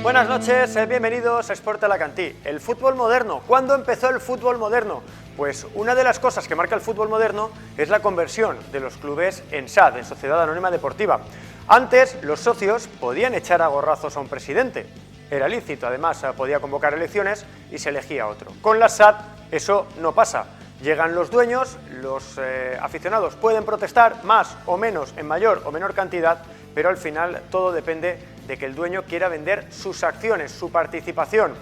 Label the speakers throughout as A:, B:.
A: Buenas noches, bienvenidos a Sport Alacantí. El fútbol moderno. ¿Cuándo empezó el fútbol moderno? Pues una de las cosas que marca el fútbol moderno es la conversión de los clubes en SAD, en Sociedad Anónima Deportiva. Antes, los socios podían echar a gorrazos a un presidente. Era lícito, además podía convocar elecciones y se elegía otro. Con la SAD eso no pasa. Llegan los dueños, los aficionados pueden protestar más o menos, en mayor o menor cantidad, pero al final todo depende de que el dueño quiera vender sus acciones, su participación.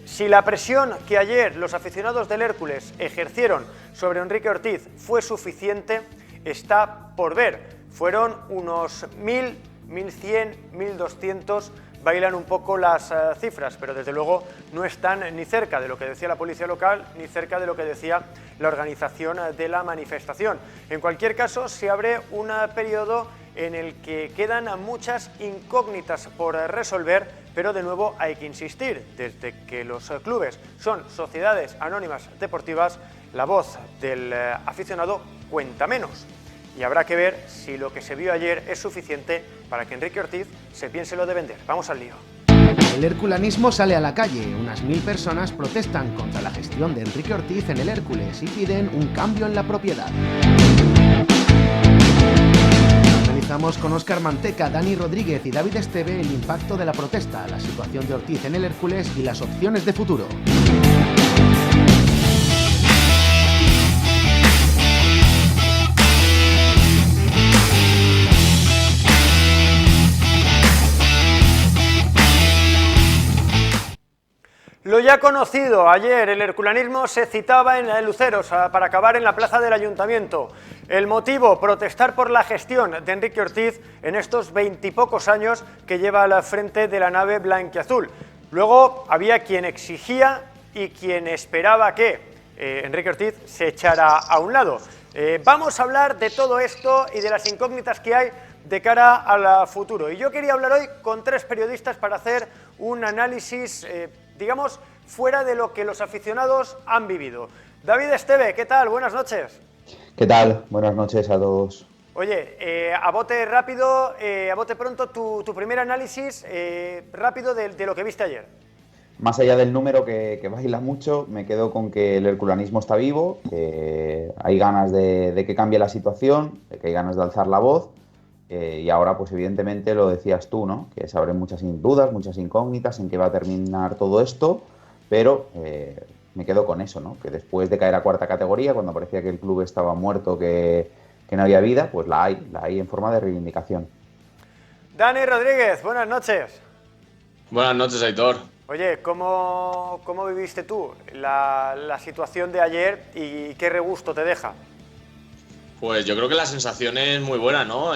A: Si la presión que ayer los aficionados del Hércules ejercieron sobre Enrique Ortiz fue suficiente, está por ver. Fueron unos 1.000, 1.100, 1.200, bailan un poco las cifras, pero desde luego no están ni cerca de lo que decía la policía local, ni cerca de lo que decía la organización de la manifestación. En cualquier caso, se abre un periodo en el que quedan muchas incógnitas por resolver, pero de nuevo hay que insistir, desde que los clubes son sociedades anónimas deportivas, la voz del aficionado cuenta menos. Y habrá que ver si lo que se vio ayer es suficiente para que Enrique Ortiz se piense lo de vender. Vamos al lío.
B: El herculanismo sale a la calle. Unas 1000 personas protestan contra la gestión de Enrique Ortiz en el Hércules y piden un cambio en la propiedad. Analizamos con Óscar Manteca, Dani Rodríguez y David Esteve el impacto de la protesta, la situación de Ortiz en el Hércules y las opciones de futuro.
A: Lo ya conocido, ayer el herculanismo se citaba en Luceros para acabar en la plaza del Ayuntamiento. El motivo, protestar por la gestión de Enrique Ortiz en estos 20 y pocos años que lleva al frente de la nave blanquiazul. Luego había quien exigía y quien esperaba que Enrique Ortiz se echara a un lado. Vamos a hablar de todo esto y de las incógnitas que hay de cara al futuro. Y yo quería hablar hoy con 3 periodistas para hacer un análisis digamos, fuera de lo que los aficionados han vivido. David Esteve, ¿qué tal? Buenas noches.
C: ¿Qué tal? Buenas noches a todos.
A: Oye, a bote rápido, a bote pronto, tu primer análisis rápido de lo que viste ayer.
C: Más allá del número que baila mucho, me quedo con que el herculanismo está vivo, que hay ganas de que cambie la situación, de que hay ganas de alzar la voz. Y ahora, pues evidentemente lo decías tú, ¿no? Que se abren muchas dudas, muchas incógnitas en qué va a terminar todo esto, pero me quedo con eso, ¿no? Que después de caer a 4ª categoría, cuando parecía que el club estaba muerto, que no había vida, pues la hay en forma de reivindicación.
A: Dani Rodríguez, buenas noches.
D: Buenas noches, Aitor.
A: Oye, ¿cómo viviste tú la situación de ayer y qué regusto te deja?
D: Pues yo creo que la sensación es muy buena, ¿no?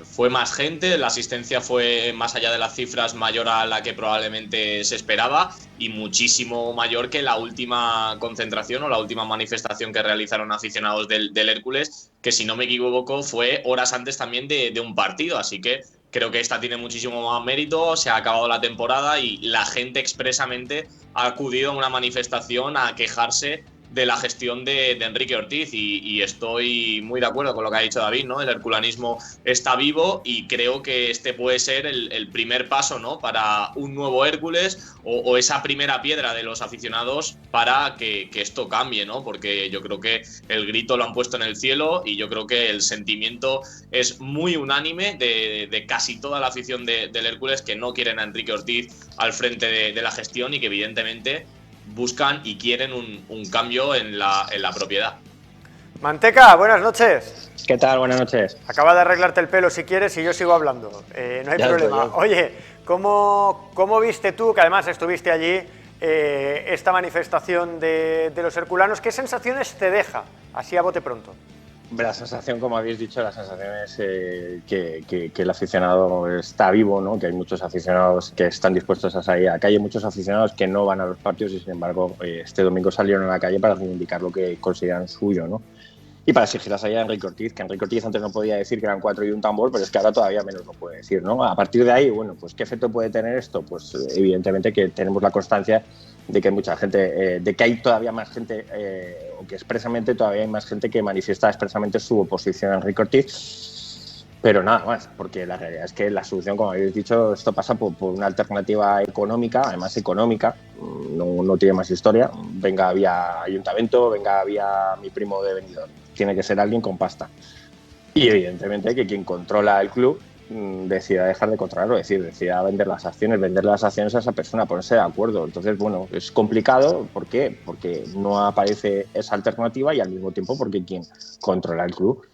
D: Fue más gente, la asistencia fue más allá de las cifras mayor a la que probablemente se esperaba y muchísimo mayor que la última concentración o la última manifestación que realizaron aficionados del Hércules, que si no me equivoco fue horas antes también de un partido, así que creo que esta tiene muchísimo más mérito, se ha acabado la temporada y la gente expresamente ha acudido a una manifestación a quejarse de la gestión de Enrique Ortiz y estoy muy de acuerdo con lo que ha dicho David, ¿no? El herculanismo está vivo y creo que este puede ser el primer paso, ¿no? Para un nuevo Hércules o esa primera piedra de los aficionados para que esto cambie, ¿no? Porque yo creo que el grito lo han puesto en el cielo y yo creo que el sentimiento es muy unánime de casi toda la afición del Hércules que no quieren a Enrique Ortiz al frente de la gestión y que evidentemente buscan y quieren un cambio en la propiedad.
A: Manteca, buenas noches.
E: ¿Qué tal? Buenas noches.
A: Acaba de arreglarte el pelo si quieres y yo sigo hablando. No hay problema. Oye, ¿cómo viste tú, que además estuviste allí, esta manifestación de los herculanos? ¿Qué sensaciones te deja, así a bote pronto?
E: La sensación, como habéis dicho, la sensación es que el aficionado está vivo, ¿no? Que hay muchos aficionados que están dispuestos a salir a la calle, muchos aficionados que no van a los partidos y, sin embargo, este domingo salieron a la calle para reivindicar lo que consideran suyo, ¿no? Y para exigir la salida de Enrique Ortiz, que Enrique Ortiz antes no podía decir que eran 4 y un tambor, pero es que ahora todavía menos lo puede decir, ¿no? A partir de ahí, bueno, pues ¿qué efecto puede tener esto? Pues evidentemente que tenemos la constancia de que hay mucha gente, de que hay todavía más gente, o que expresamente todavía hay más gente que manifiesta expresamente su oposición a Enrique Ortiz. Pero nada más, porque la realidad es que la solución, como habéis dicho, esto pasa por una alternativa económica, además económica, no tiene más historia. Venga vía ayuntamiento, venga vía mi primo de Benidorm. Tiene que ser alguien con pasta. Y evidentemente que quien controla el club decida dejar de controlarlo, es decir, decida vender las acciones a esa persona, ponerse de acuerdo. Entonces, bueno, es complicado. ¿Por qué? Porque no aparece esa alternativa y al mismo tiempo porque quien controla el club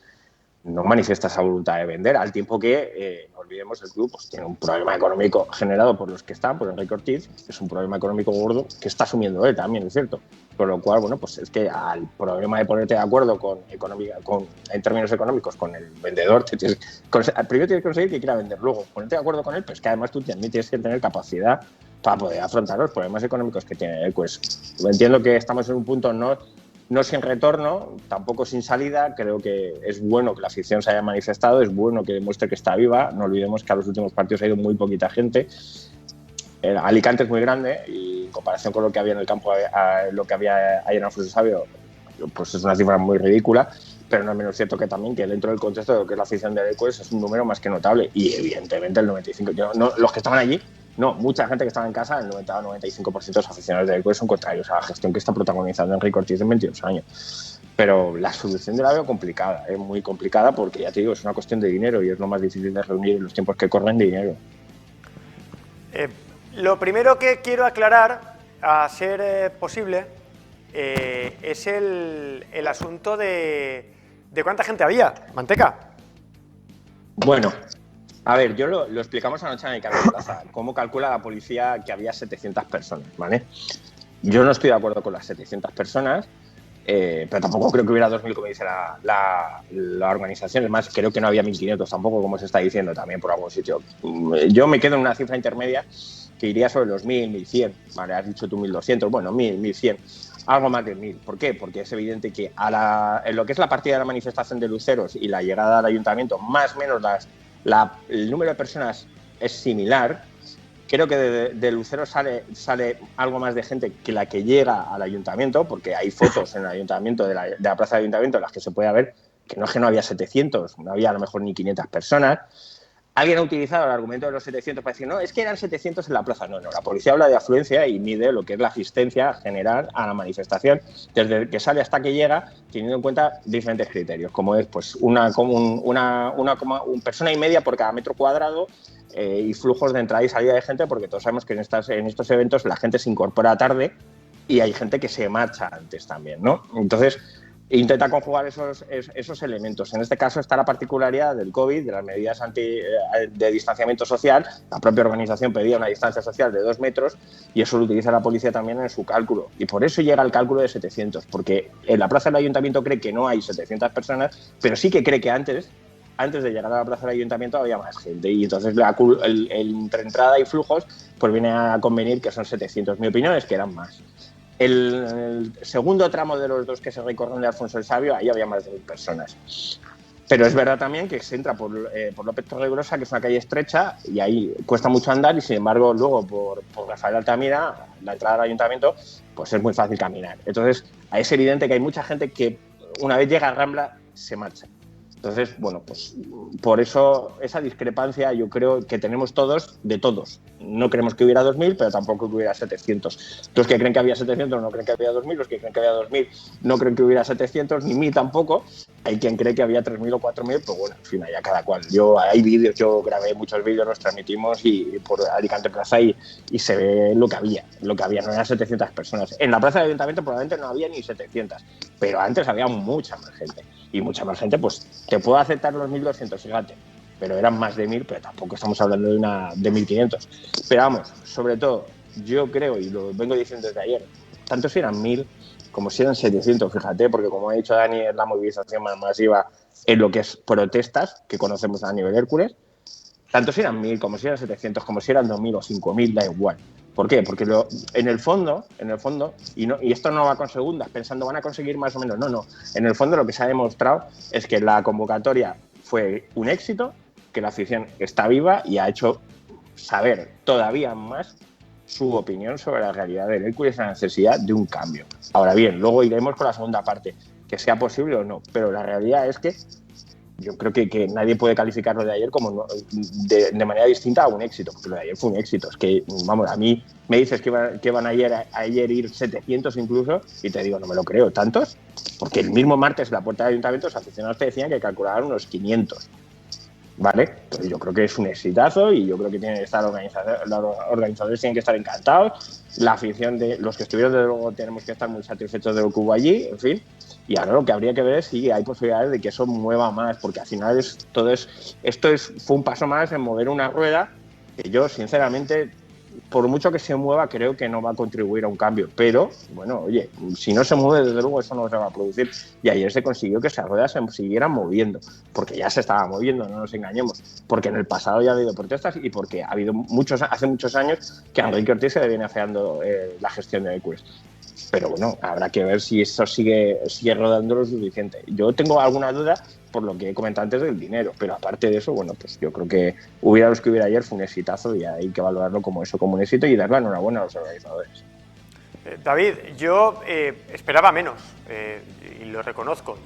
E: no manifiesta esa voluntad de vender, al tiempo que, no olvidemos, el club pues, tiene un problema económico generado por los que están, por Enrique Ortiz, que es un problema económico gordo que está asumiendo él también, es cierto. Con lo cual, bueno, pues es que al problema de ponerte de acuerdo en términos económicos con el vendedor, primero tienes que conseguir que quiera vender, luego ponerte de acuerdo con él, pero es que además tú también tienes que tener capacidad para poder afrontar los problemas económicos que tiene él. Pues entiendo que estamos en un punto no sin retorno, tampoco sin salida. Creo que es bueno que la afición se haya manifestado, es bueno que demuestre que está viva. No olvidemos que a los últimos partidos ha ido muy poquita gente. Alicante es muy grande y en comparación con lo que había en el campo, lo que había ayer en Alfonso Sabio, pues es una cifra muy ridícula, pero no es menos cierto que también que dentro del contexto de lo que es la afición de Alicante es un número más que notable y evidentemente el 95%, los que estaban allí, no, mucha gente que estaba en casa, el 90 o 95% de los aficionados de Alicante son contrarios a la gestión que está protagonizando Enrique Ortiz en 22 años. Pero la solución de la veo complicada, es muy complicada porque ya te digo, es una cuestión de dinero y es lo más difícil de reunir en los tiempos que corren de dinero.
A: Lo primero que quiero aclarar, a ser posible, es el asunto de cuánta gente había. Manteca.
E: Bueno, a ver, yo lo explicamos anoche en el Canal de Plaza, cómo calcula la policía que había 700 personas, ¿vale? Yo no estoy de acuerdo con las 700 personas, pero tampoco creo que hubiera 2.000 como dice la organización. Es más, creo que no había 1.500 tampoco, como se está diciendo también por algún sitio. Yo me quedo en una cifra intermedia que iría sobre los 1.000, 1.100, ¿vale? Has dicho tú 1.200, bueno, 1.000, 1.100, algo más de 1.000. ¿Por qué? Porque es evidente que en lo que es la partida de la manifestación de Luceros y la llegada al ayuntamiento, más o menos el número de personas es similar. Creo que de Luceros sale algo más de gente que la que llega al ayuntamiento, porque hay fotos en el ayuntamiento, de la plaza del ayuntamiento, en las que se puede ver que no había 700, no había a lo mejor ni 500 personas. Alguien ha utilizado el argumento de los 700 para decir, no, es que eran 700 en la plaza. No, la policía habla de afluencia y mide lo que es la asistencia general a la manifestación, desde que sale hasta que llega, teniendo en cuenta diferentes criterios, como es pues una persona y media por cada metro cuadrado, y flujos de entrada y salida de gente, porque todos sabemos que en estos eventos la gente se incorpora tarde y hay gente que se marcha antes también, ¿no? Entonces, intenta conjugar esos elementos. En este caso está la particularidad del COVID, de las medidas de distanciamiento social. La propia organización pedía una distancia social de 2 metros y eso lo utiliza la policía también en su cálculo. Y por eso llega al cálculo de 700, porque en la plaza del ayuntamiento cree que no hay 700 personas, pero sí que cree que antes de llegar a la plaza del ayuntamiento había más gente y entonces entre entrada y flujos pues viene a convenir que son 700. Mi opinión es que eran más. El segundo tramo de los dos que se recorren de Alfonso el Sabio, ahí había más de 1.000 personas. Pero es verdad también que se entra por López Torregrosa, que es una calle estrecha, y ahí cuesta mucho andar, y sin embargo luego por Rafael Altamira, la entrada al ayuntamiento, pues es muy fácil caminar. Entonces es evidente que hay mucha gente que una vez llega a Rambla se marcha. Entonces, bueno, pues por eso esa discrepancia yo creo que tenemos todos, de todos. No creemos que hubiera 2.000, pero tampoco que hubiera 700. Los que creen que había 700 no creen que había 2.000, los que creen que había 2.000 no creen que hubiera 700, ni 1.000 tampoco. Hay quien cree que había 3.000 o 4.000, pues bueno, en fin, allá cada cual. Hay vídeos, yo grabé muchos vídeos, los transmitimos y por Alicante Plaza y se ve lo que había, no eran 700 personas. En la plaza del ayuntamiento probablemente no había ni 700, pero antes había mucha más gente. Y mucha más gente, pues te puedo aceptar los 1.200, fíjate, pero eran más de 1.000, pero tampoco estamos hablando de 1.500. Pero vamos, sobre todo, yo creo, y lo vengo diciendo desde ayer, tanto si eran 1.000 como si eran 700, fíjate, porque como ha dicho Dani, es la movilización más masiva en lo que es protestas, que conocemos a nivel Hércules, tanto si eran 1.000, como si eran 700, como si eran 2.000 o 5.000, da igual. ¿Por qué? Porque en el fondo, y esto no va con segundas, pensando van a conseguir más o menos, no. En el fondo lo que se ha demostrado es que la convocatoria fue un éxito, que la afición está viva y ha hecho saber todavía más su opinión sobre la realidad del Hércules y la necesidad de un cambio. Ahora bien, luego iremos con la segunda parte, que sea posible o no, pero la realidad es que yo creo que nadie puede calificar lo de ayer como de manera distinta a un éxito, porque lo de ayer fue un éxito. Es que, vamos, a mí me dices que van ayer ir 700 incluso, y te digo, no me lo creo, ¿tantos? Porque el mismo martes en la puerta del ayuntamiento los aficionados te decían que calculaban unos 500. ¿Vale? Entonces yo creo que es un exitazo y yo creo que tienen que estar los organizadores tienen que estar encantados, la afición de los que estuvieron, desde luego tenemos que estar muy satisfechos de lo que hubo allí, en fin. Y ahora lo que habría que ver es si hay posibilidades de que eso mueva más, porque al final fue un paso más en mover una rueda que yo, sinceramente, por mucho que se mueva, creo que no va a contribuir a un cambio. Pero, bueno, oye, si no se mueve, desde luego eso no se va a producir. Y ayer se consiguió que esas ruedas se siguieran moviendo, porque ya se estaba moviendo, no nos engañemos. Porque en el pasado ya ha habido protestas y porque ha habido hace muchos años que a Enrique Ortiz se le viene afeando la gestión de Hércules. Pero bueno, habrá que ver si eso sigue rodando lo suficiente. Yo tengo alguna duda por lo que he comentado antes del dinero, pero aparte de eso, bueno, pues yo creo que hubiera los que hubiera ayer fue un exitazo y hay que valorarlo como eso, como un éxito y darle enhorabuena a los organizadores.
A: David, yo esperaba menos, y lo reconozco.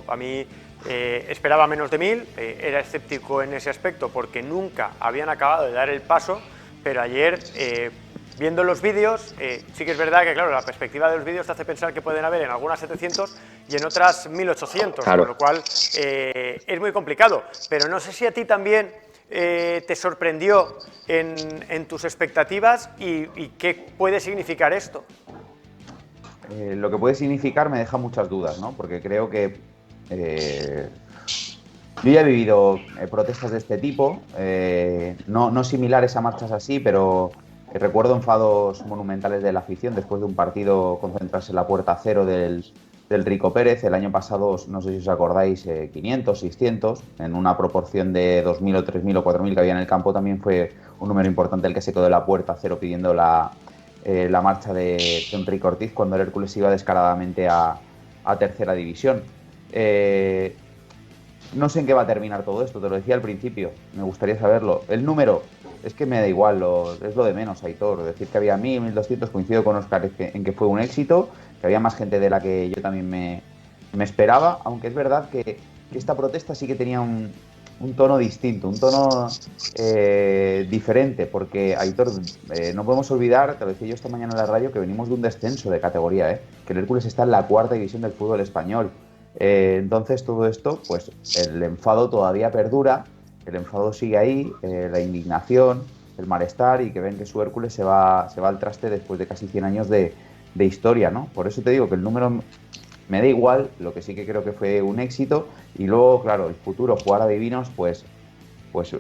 A: A mí esperaba menos de 1000, era escéptico en ese aspecto porque nunca habían acabado de dar el paso, pero ayer, viendo los vídeos, sí que es verdad que, claro, la perspectiva de los vídeos te hace pensar que pueden haber en algunas 700 y en otras 1800, claro. Con lo cual es muy complicado. Pero no sé si a ti también te sorprendió en tus expectativas y qué puede significar esto.
C: Lo que puede significar me deja muchas dudas, ¿no? Porque creo que yo ya he vivido protestas de este tipo, no similares a marchas así, pero recuerdo enfados monumentales de la afición después de un partido concentrarse en la puerta cero del Rico Pérez. El año pasado, no sé si os acordáis, 500, 600, en una proporción de 2.000 o 3.000 o 4.000 que había en el campo, también fue un número importante el que se quedó de la puerta cero pidiendo la marcha de Enrique Ortiz cuando el Hércules iba descaradamente a tercera división. No sé en qué va a terminar todo esto, te lo decía al principio, me gustaría saberlo. El número, es que me da igual, es lo de menos, Aitor. Decir que había 1.000, 1.200, coincido con Óscar en que fue un éxito, que había más gente de la que yo también me esperaba, aunque es verdad que esta protesta sí que tenía un tono distinto, un tono diferente, porque, Aitor, no podemos olvidar, te lo decía yo esta mañana en la radio, que venimos de un descenso de categoría, que el Hércules está en la 4ª división del fútbol español. Entonces todo esto, pues el enfado todavía perdura, el enfado sigue ahí, la indignación, el malestar y que ven que su Hércules se va al traste después de casi 100 años de historia, ¿no? Por eso te digo que el número me da igual, lo que sí que creo que fue un éxito y luego, claro, el futuro, jugar a divinos, pues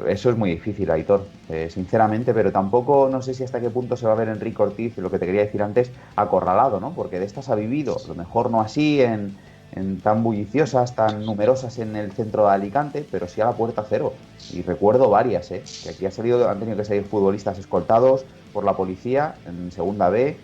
C: eso es muy difícil, Aitor, sinceramente, pero tampoco no sé si hasta qué punto se va a ver Enrique Ortiz, lo que te quería decir antes, acorralado, ¿no? Porque de estas ha vivido, a lo mejor no así en tan bulliciosas, tan numerosas en el centro de Alicante, pero sí a la puerta cero. Y recuerdo varias, que aquí han tenido que salir futbolistas escoltados por la policía en segunda B.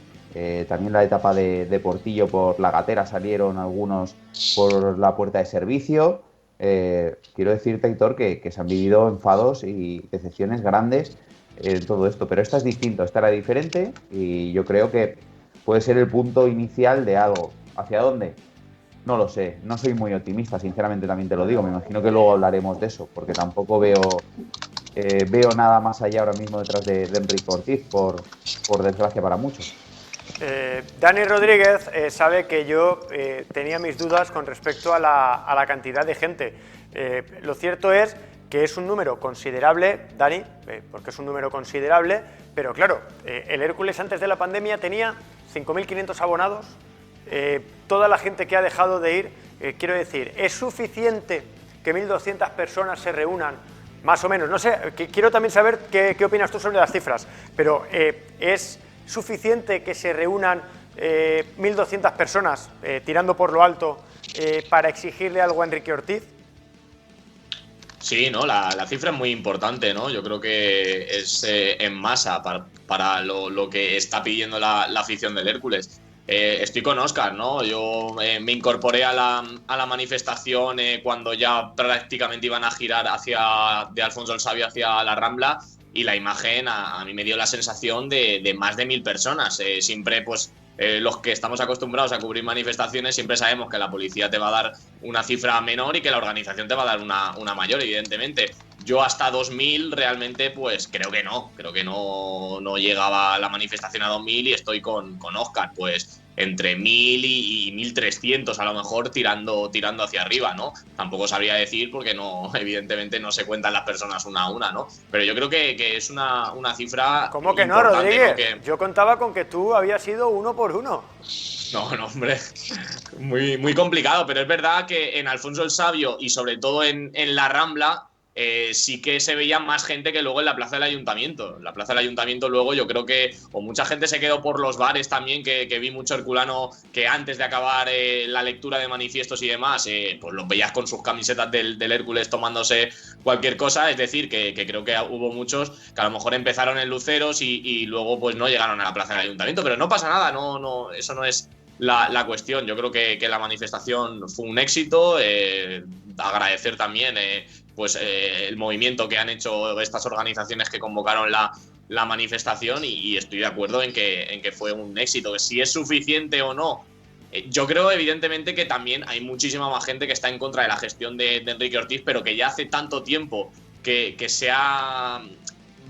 C: También la etapa de Portillo por la Gatera salieron algunos por la puerta de servicio. Quiero decirte, Aitor, que se han vivido enfados y decepciones grandes en todo esto, pero esta es distinto, esta era diferente y yo creo que puede ser el punto inicial de algo. ¿Hacia dónde? No lo sé, no soy muy optimista, sinceramente también te lo digo, me imagino que luego hablaremos de eso, porque tampoco veo nada más allá ahora mismo detrás de Enrique Ortiz, por desgracia para muchos.
A: Dani Rodríguez sabe que yo tenía mis dudas con respecto a la cantidad de gente. Lo cierto es que es un número considerable, Dani, porque es un número considerable, pero claro, el Hércules antes de la pandemia tenía 5.500 abonados. Toda la gente que ha dejado de ir, quiero decir, ¿es suficiente que 1.200 personas se reúnan? Más o menos, no sé, quiero también saber qué opinas tú sobre las cifras, pero ¿es suficiente que se reúnan 1.200 personas tirando por lo alto para exigirle algo a Enrique Ortiz?
D: Sí, ¿no? La cifra es muy importante, ¿no? Yo creo que es en masa para lo que está pidiendo la afición del Hércules. Estoy con Óscar, ¿no? Yo me incorporé a la manifestación cuando ya prácticamente iban a girar de Alfonso el Sabio hacia la Rambla y la imagen a mí me dio la sensación de más de 1000 personas. Siempre, pues, los que estamos acostumbrados a cubrir manifestaciones, siempre sabemos que la policía te va a dar una cifra menor y que la organización te va a dar una mayor, evidentemente. Yo hasta 2000 realmente, pues creo que no llegaba la manifestación a 2000 y estoy con Óscar, pues entre 1000 y 1300 a lo mejor tirando hacia arriba, ¿no? Tampoco sabría decir porque no, evidentemente no se cuentan las personas una a una, ¿no? Pero yo creo que es una cifra.
A: ¿Cómo que no, Rodríguez? ¿No? Que yo contaba con que tú habías ido 1 por 1.
D: No, hombre, muy complicado, pero es verdad que en Alfonso el Sabio y sobre todo en la Rambla sí que se veía más gente que luego en la Plaza del Ayuntamiento. En la Plaza del Ayuntamiento luego yo creo que o mucha gente se quedó por los bares también, que vi mucho herculano que antes de acabar la lectura de manifiestos y demás, pues los veías con sus camisetas del Hércules tomándose cualquier cosa. Es decir, que creo que hubo muchos que a lo mejor empezaron en Luceros y luego pues no llegaron a la Plaza del Ayuntamiento, pero no pasa nada, no, eso no es la cuestión. Yo creo que la manifestación fue un éxito. Agradecer también el movimiento que han hecho estas organizaciones que convocaron la manifestación y estoy de acuerdo en que fue un éxito. Si es suficiente o no, yo creo evidentemente que también hay muchísima más gente que está en contra de la gestión de Enrique Ortiz, pero que ya hace tanto tiempo que se ha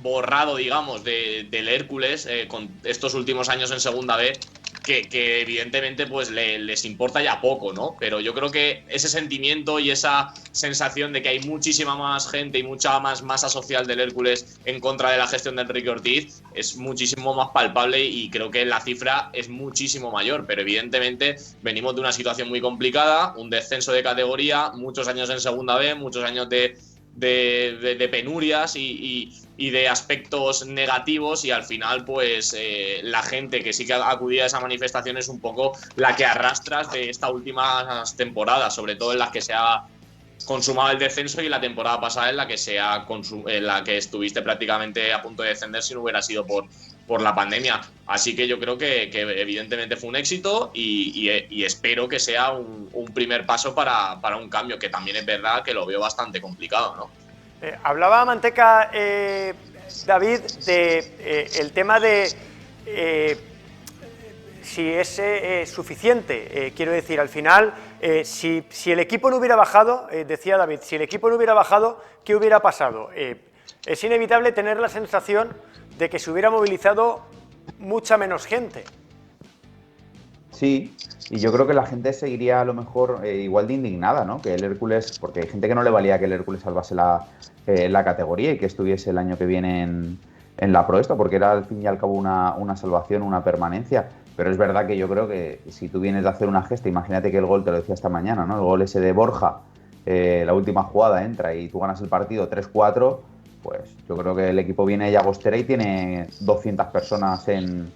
D: borrado, digamos, del Hércules con estos últimos años en Segunda B, que evidentemente pues les importa ya poco, ¿no? Pero yo creo que ese sentimiento y esa sensación de que hay muchísima más gente y mucha más masa social del Hércules en contra de la gestión de Enrique Ortiz es muchísimo más palpable y creo que la cifra es muchísimo mayor, pero evidentemente venimos de una situación muy complicada, un descenso de categoría, muchos años en Segunda B, muchos años de penurias y de aspectos negativos, y al final pues la gente que sí que acudía a esa manifestación es un poco la que arrastras de estas últimas temporadas, sobre todo en las que se ha consumado el descenso y la temporada pasada en la que estuviste prácticamente a punto de descender si no hubiera sido por la pandemia. Así que yo creo que evidentemente fue un éxito y espero que sea un primer paso para un cambio, que también es verdad que lo veo bastante complicado, ¿no?
A: Hablaba Manteca, David, de el tema de si es suficiente. Quiero decir, al final, si el equipo no hubiera bajado, decía David, si el equipo no hubiera bajado, ¿qué hubiera pasado? Es inevitable tener la sensación de que se hubiera movilizado mucha menos gente.
C: Sí, y yo creo que la gente seguiría a lo mejor igual de indignada, ¿no? Que el Hércules, porque hay gente que no le valía que el Hércules salvase la categoría y que estuviese el año que viene en la Pro, porque era al fin y al cabo una salvación, una permanencia. Pero es verdad que yo creo que si tú vienes de hacer una gesta, imagínate que el gol, te lo decía esta mañana, ¿no? El gol ese de Borja, la última jugada entra y tú ganas el partido 3-4, pues yo creo que el equipo viene a Llagostera y tiene 200 personas en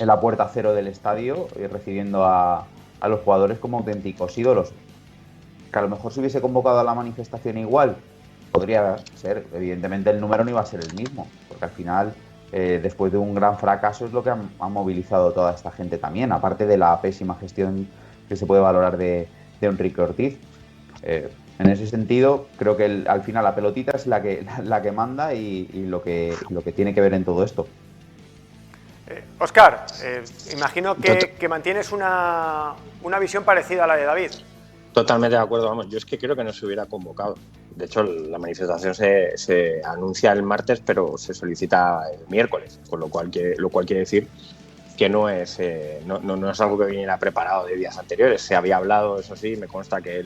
C: la puerta cero del estadio y recibiendo a los jugadores como auténticos ídolos. Que a lo mejor se hubiese convocado a la manifestación igual, podría ser. Evidentemente el número no iba a ser el mismo, porque al final, después de un gran fracaso, es lo que ha movilizado toda esta gente también, aparte de la pésima gestión que se puede valorar de Enrique Ortiz. En ese sentido, creo que al final la pelotita es la que manda y lo que tiene que ver en todo esto.
A: Óscar, imagino que mantienes una visión parecida a la de David.
E: Totalmente de acuerdo, vamos. Yo es que creo que no se hubiera convocado. De hecho, la manifestación se anuncia el martes, pero se solicita el miércoles, con lo cual quiere decir que no es algo que viniera preparado de días anteriores. Se había hablado, eso sí, me consta que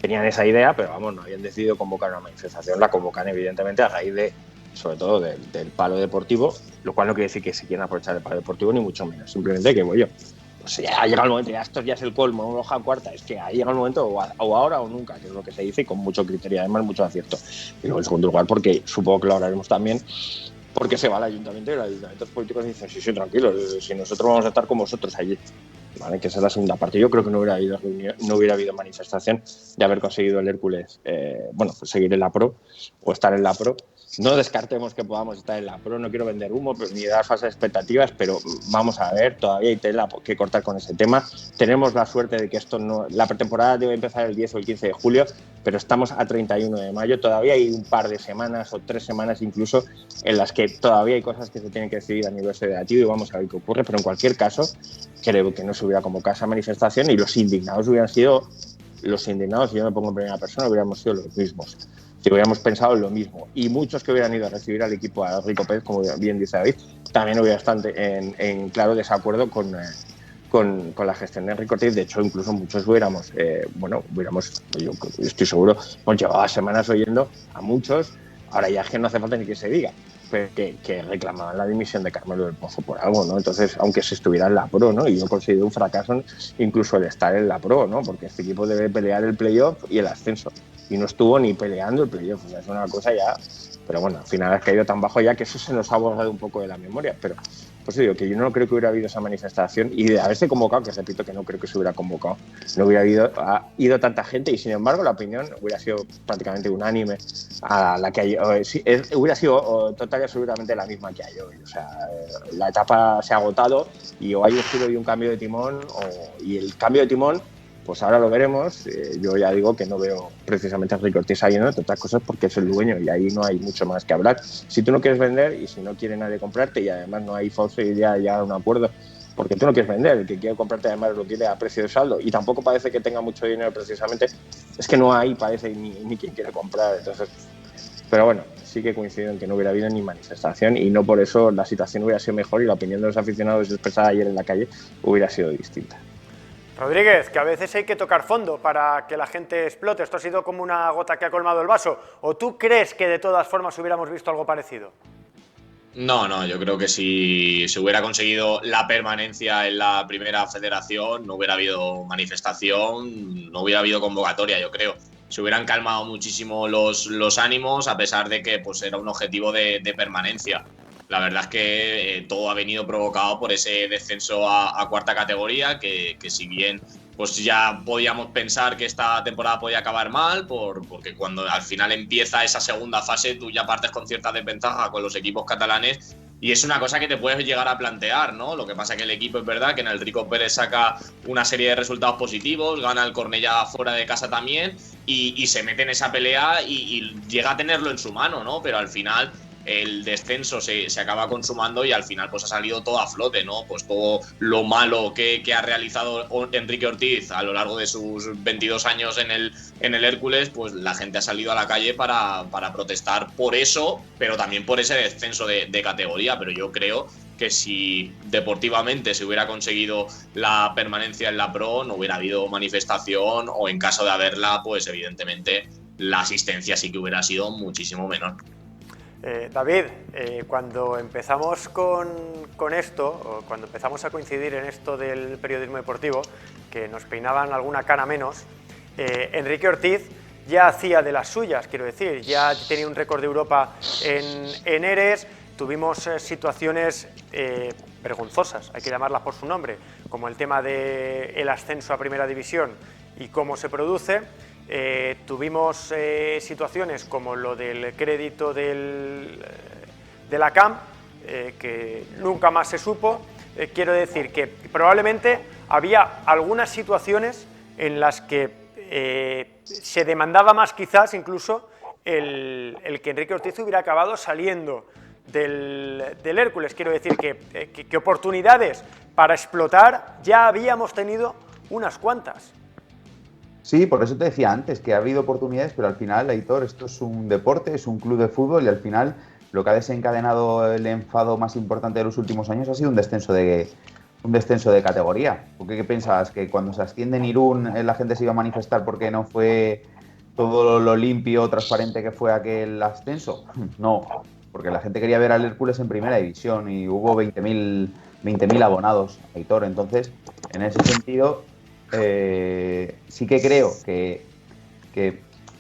E: tenían esa idea, pero vamos, no habían decidido convocar una manifestación. La convocan evidentemente a raíz sobre todo del palo deportivo, lo cual no quiere decir que se quieran aprovechar del palo deportivo, ni mucho menos. Simplemente que, oye, pues ya ha llegado el momento, esto ya es el colmo, una hoja cuarta, es que ha llegado el momento, o ahora o nunca, que es lo que se dice, y con mucho criterio, además mucho acierto. Y luego, en segundo lugar, porque supongo que lo hablaremos también, porque se va al ayuntamiento y los ayuntamientos políticos dicen, sí, tranquilos, si nosotros vamos a estar con vosotros allí. ¿Vale? Que esa es la segunda parte. Yo creo que no hubiera habido manifestación de haber conseguido el Hércules, pues seguir en la Pro o estar en la Pro no descartemos que podamos estar en la Pro, no quiero vender humo ni dar falsas expectativas, pero vamos a ver, todavía hay tela que cortar con ese tema. Tenemos la suerte de que la pretemporada debe empezar el 10 o el 15 de julio, pero estamos a 31 de mayo, todavía hay un par de semanas o 3 semanas incluso en las que todavía hay cosas que se tienen que decidir a nivel federativo y vamos a ver qué ocurre, pero en cualquier caso creo que no se hubiera convocado esa manifestación y los indignados hubieran sido los indignados, si yo me pongo en primera persona, hubiéramos sido los mismos. Si hubiéramos pensado lo mismo. Y muchos que hubieran ido a recibir al equipo a Rico Pérez, como bien dice David, también hubiera estado en claro desacuerdo con la gestión de Enrique Ortiz. De hecho, incluso muchos yo estoy seguro, hemos llevado semanas oyendo a muchos, ahora ya es que no hace falta ni que se diga, pero que reclamaban la dimisión de Carmelo del Pozo por algo, ¿no? Entonces, aunque se estuviera en la Pro, ¿no? Y yo considero un fracaso incluso el estar en la Pro, ¿no? Porque este equipo debe pelear el playoff y el ascenso. Y no estuvo ni peleando el playoff, o sea, es una cosa ya... Pero bueno, al final ha caído tan bajo ya que eso se nos ha borrado un poco de la memoria, pero pues digo que yo no creo que hubiera habido esa manifestación y de haberse convocado, que repito que no creo que se hubiera convocado, no hubiera ido tanta gente y sin embargo la opinión hubiera sido prácticamente unánime a la que hay hoy. Sí, hubiera sido total y absolutamente la misma que hay hoy. O sea, la etapa se ha agotado y o hay un giro y un cambio de timón y el cambio de timón pues ahora lo veremos. Yo ya digo que no veo precisamente a Enrique Ortiz ahí, ¿no? Entre otras cosas porque es el dueño y ahí no hay mucho más que hablar. Si tú no quieres vender y si no quiere nadie comprarte y además no hay posibilidad de llegar a un acuerdo porque tú no quieres vender, el que quiere comprarte además lo quiere a precio de saldo y tampoco parece que tenga mucho dinero precisamente, es que no hay, parece, ni quien quiere comprar. Entonces, pero bueno, sí que coincido en que no hubiera habido ni manifestación y no por eso la situación hubiera sido mejor y la opinión de los aficionados expresada ayer en la calle hubiera sido distinta.
A: Rodríguez, que a veces hay que tocar fondo para que la gente explote. ¿Esto ha sido como una gota que ha colmado el vaso? ¿O tú crees que de todas formas hubiéramos visto algo parecido?
D: No, yo creo que si se hubiera conseguido la permanencia en la primera federación, no hubiera habido manifestación, no hubiera habido convocatoria, yo creo. Se hubieran calmado muchísimo los ánimos, a pesar de que pues, era un objetivo de permanencia. La verdad es que todo ha venido provocado por ese descenso a cuarta categoría, que si bien pues ya podíamos pensar que esta temporada podía acabar mal, porque cuando al final empieza esa segunda fase tú ya partes con cierta desventaja con los equipos catalanes y es una cosa que te puedes llegar a plantear, ¿no? Lo que pasa es que el equipo es verdad que en el Rico Pérez saca una serie de resultados positivos, gana el Cornellá fuera de casa también y se mete en esa pelea y llega a tenerlo en su mano, ¿no? Pero al final el descenso se acaba consumando y al final pues ha salido todo a flote, ¿no? Pues todo lo malo que ha realizado Enrique Ortiz a lo largo de sus 22 años en el Hércules, pues la gente ha salido a la calle para protestar por eso, pero también por ese descenso de categoría. Pero yo creo que si deportivamente se hubiera conseguido la permanencia en la Pro, no hubiera habido manifestación o en caso de haberla, pues evidentemente la asistencia sí que hubiera sido muchísimo menor.
A: David, cuando empezamos con esto, o cuando empezamos a coincidir en esto del periodismo deportivo, que nos peinaban alguna cana menos, Enrique Ortiz ya hacía de las suyas, quiero decir, ya tenía un récord de Europa en Eres, tuvimos situaciones vergonzosas, hay que llamarlas por su nombre, como el tema del ascenso a Primera División y cómo se produce. Tuvimos situaciones como lo del crédito de la CAM, que nunca más se supo. Quiero decir que probablemente había algunas situaciones en las que se demandaba más quizás incluso el que Enrique Ortiz hubiera acabado saliendo del Hércules. Quiero decir que oportunidades para explotar ya habíamos tenido unas cuantas.
C: Sí, por eso te decía antes que ha habido oportunidades, pero al final, Aitor, esto es un deporte, es un club de fútbol y al final lo que ha desencadenado el enfado más importante de los últimos años ha sido un descenso de categoría. ¿Por qué piensas? ¿Que cuando se asciende en Irún la gente se iba a manifestar porque no fue todo lo limpio, transparente que fue aquel ascenso? No, porque la gente quería ver al Hércules en primera división y hubo 20.000 abonados, Aitor. Entonces, en ese sentido... sí que creo que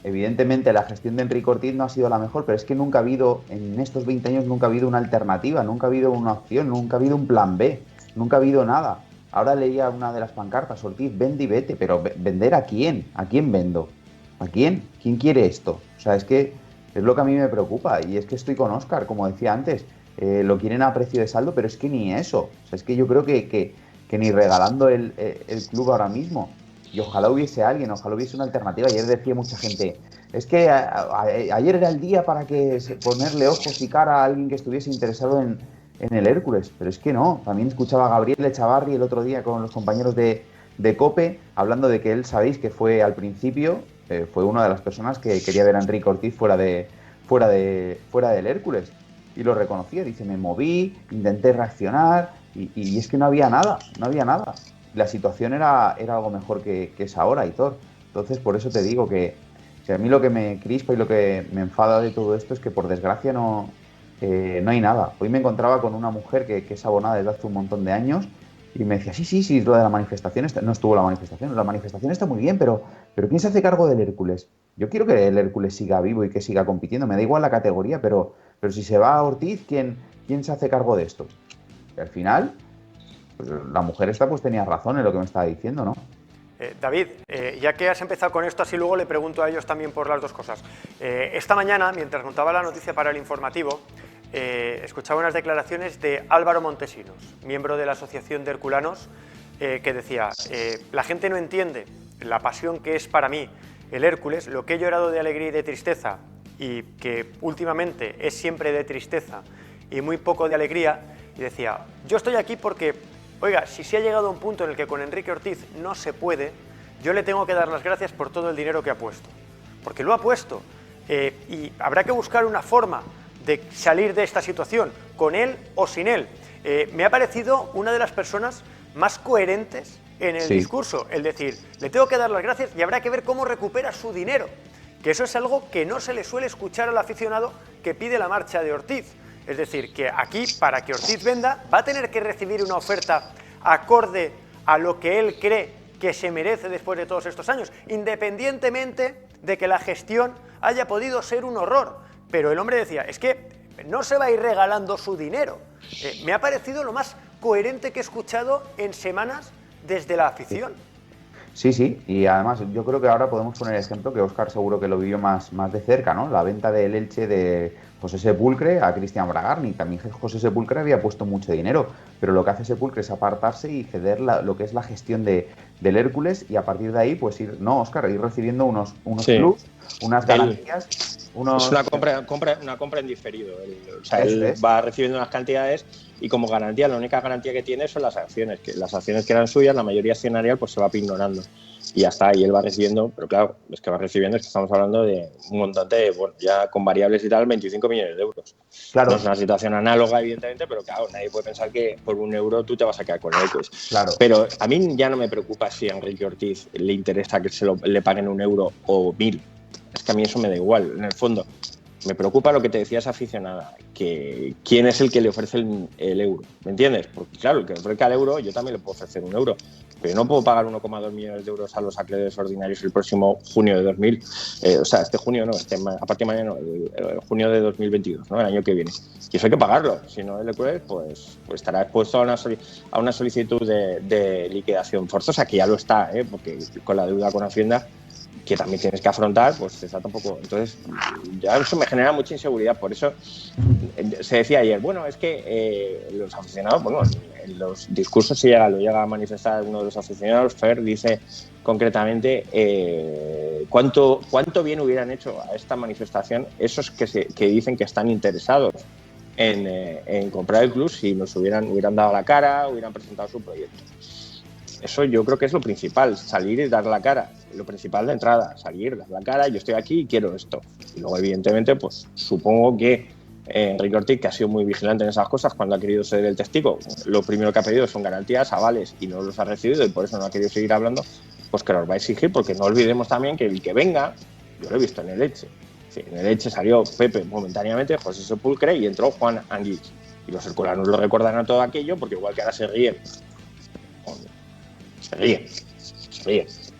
C: evidentemente la gestión de Enrique Ortiz no ha sido la mejor, pero es que nunca ha habido, en estos 20 años nunca ha habido una alternativa, nunca ha habido una opción, nunca ha habido un plan B, nunca ha habido nada. Ahora leía una de las pancartas, Ortiz, vende y vete, pero ¿vender a quién? ¿A quién vendo? ¿A quién? ¿Quién quiere esto? O sea, es que Es lo que a mí me preocupa, y es que estoy con Óscar, como decía antes, lo quieren a precio de saldo, pero es que ni eso. O sea, es que yo creo que ni regalando el club ahora mismo. Y ojalá hubiese alguien, ojalá hubiese una alternativa. Ayer decía mucha gente, es que ayer era el día para que ponerle ojos y cara a alguien que estuviese interesado en el Hércules, pero es que no. También escuchaba a Gabriel Echavarri el otro día con los compañeros de COPE, hablando de que él, sabéis que fue al principio, fue una de las personas que quería ver a Enrique Ortiz fuera del Hércules, y lo reconocía. Dice, me moví, intenté reaccionar, y es que no había nada. La situación era algo mejor que es ahora, Aitor. Entonces, por eso te digo que a mí lo que me crispa y lo que me enfada de todo esto es que, por desgracia, no hay nada. Hoy me encontraba con una mujer que es abonada desde hace un montón de años, y me decía, sí, lo de la manifestación, no estuvo la manifestación está muy bien, pero ¿quién se hace cargo del Hércules? Yo quiero que el Hércules siga vivo y que siga compitiendo, me da igual la categoría, pero si se va a Ortiz, ¿quién se hace cargo de esto? Y al final, pues la mujer esta pues tenía razón en lo que me estaba diciendo, ¿no?
A: David, ya que has empezado con esto, así luego le pregunto a ellos también por las dos cosas. Esta mañana, mientras montaba la noticia para el informativo, escuchaba unas declaraciones de Álvaro Montesinos, miembro de la Asociación de Herculanos, que decía, la gente no entiende la pasión que es para mí el Hércules, lo que he llorado de alegría y de tristeza, y que últimamente es siempre de tristeza y muy poco de alegría, y decía, yo estoy aquí porque, oiga, si se ha llegado a un punto en el que con Enrique Ortiz no se puede, yo le tengo que dar las gracias por todo el dinero que ha puesto, porque lo ha puesto, y habrá que buscar una forma de salir de esta situación, con él o sin él. Me ha parecido una de las personas más coherentes en el discurso, el decir, le tengo que dar las gracias y habrá que ver cómo recupera su dinero, que eso es algo que no se le suele escuchar al aficionado que pide la marcha de Ortiz. Es decir, que aquí, para que Ortiz venda, va a tener que recibir una oferta acorde a lo que él cree que se merece después de todos estos años, independientemente de que la gestión haya podido ser un horror. Pero el hombre decía, es que no se va a ir regalando su dinero. Me ha parecido lo más coherente que he escuchado en semanas desde la afición.
C: Sí, y además yo creo que ahora podemos poner ejemplo que Óscar seguro que lo vivió más de cerca, ¿no? La venta del Elche de José Sepulcre a Cristian Bragarni. También José Sepulcre había puesto mucho dinero, pero lo que hace Sepulcre es apartarse y ceder lo que es la gestión del Hércules, y a partir de ahí pues ir recibiendo unos plus, unas garantías.
E: Es una compra en diferido. Él va recibiendo unas cantidades y como garantía, la única garantía que tiene son las acciones, que las acciones que eran suyas, la mayoría accionarial, pues se va pignorando. Y ya está, y él va recibiendo, pero claro, es que estamos hablando de un montante, bueno, ya con variables y tal, 25 millones de euros. Claro. No es una situación análoga, evidentemente, pero claro, nadie puede pensar que por €1 tú te vas a quedar con él. Pues.
C: Claro.
E: Pero a mí ya no me preocupa si a Enrique Ortiz le interesa que le paguen €1 o 1.000. Es que a mí eso me da igual, en el fondo. Me preocupa lo que te decía esa aficionada, que quién es el que le ofrece el euro, ¿me entiendes? Porque claro, el que ofrezca el euro, yo también le puedo ofrecer €1, pero no puedo pagar 1,2 millones de euros a los acreedores ordinarios el próximo junio de 2000, este junio no, a partir de mañana no, el junio de 2022, ¿no? El año que viene. Y eso hay que pagarlo, si no el ECUES, pues estará expuesto a una solicitud de liquidación forzosa, que ya lo está, porque con la deuda con Hacienda, que también tienes que afrontar, pues está tampoco. Entonces, ya eso me genera mucha inseguridad. Por eso se decía ayer, bueno, es que los aficionados, bueno, en los discursos lo llega a manifestar uno de los aficionados, Fer, dice concretamente cuánto bien hubieran hecho a esta manifestación esos que dicen que están interesados en comprar el club si nos hubieran dado la cara, hubieran presentado su proyecto. Eso yo creo que es lo principal, salir y dar la cara. Lo principal de entrada, salir, dar la cara, yo estoy aquí y quiero esto. Y luego, evidentemente, pues supongo que Enrique Ortiz, que ha sido muy vigilante en esas cosas, cuando ha querido ser el testigo, lo primero que ha pedido son garantías, avales, y no los ha recibido y por eso no ha querido seguir hablando, pues que los va a exigir, porque no olvidemos también que el que venga, yo lo he visto en el Elche. Sí, en el Elche salió Pepe momentáneamente, José Sepulcre, y entró Juan Anguix. Y los herculanos lo recordarán todo aquello, porque igual que ahora se ríen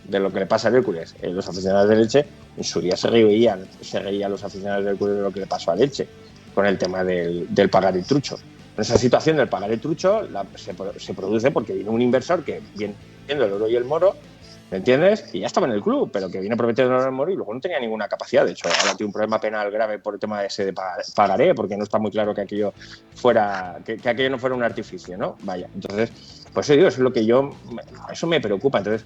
E: de lo que le pasa al Hércules. Los aficionados del Elche en su día se reían los aficionados del Hércules de lo que le pasó al Elche con el tema del pagar el trucho. Esa situación del pagar el trucho se produce porque viene un inversor que viene viendo el oro y el moro ¿me entiendes? Y ya estaba en el club, pero que viene prometiendo no morir y luego no tenía ninguna capacidad. De hecho, ahora tiene un problema penal grave por el tema ese de pagaré, porque no está muy claro que aquello fuera, que aquello no fuera un artificio, ¿no? Vaya, entonces, pues eso digo, eso es lo que eso me preocupa. Entonces,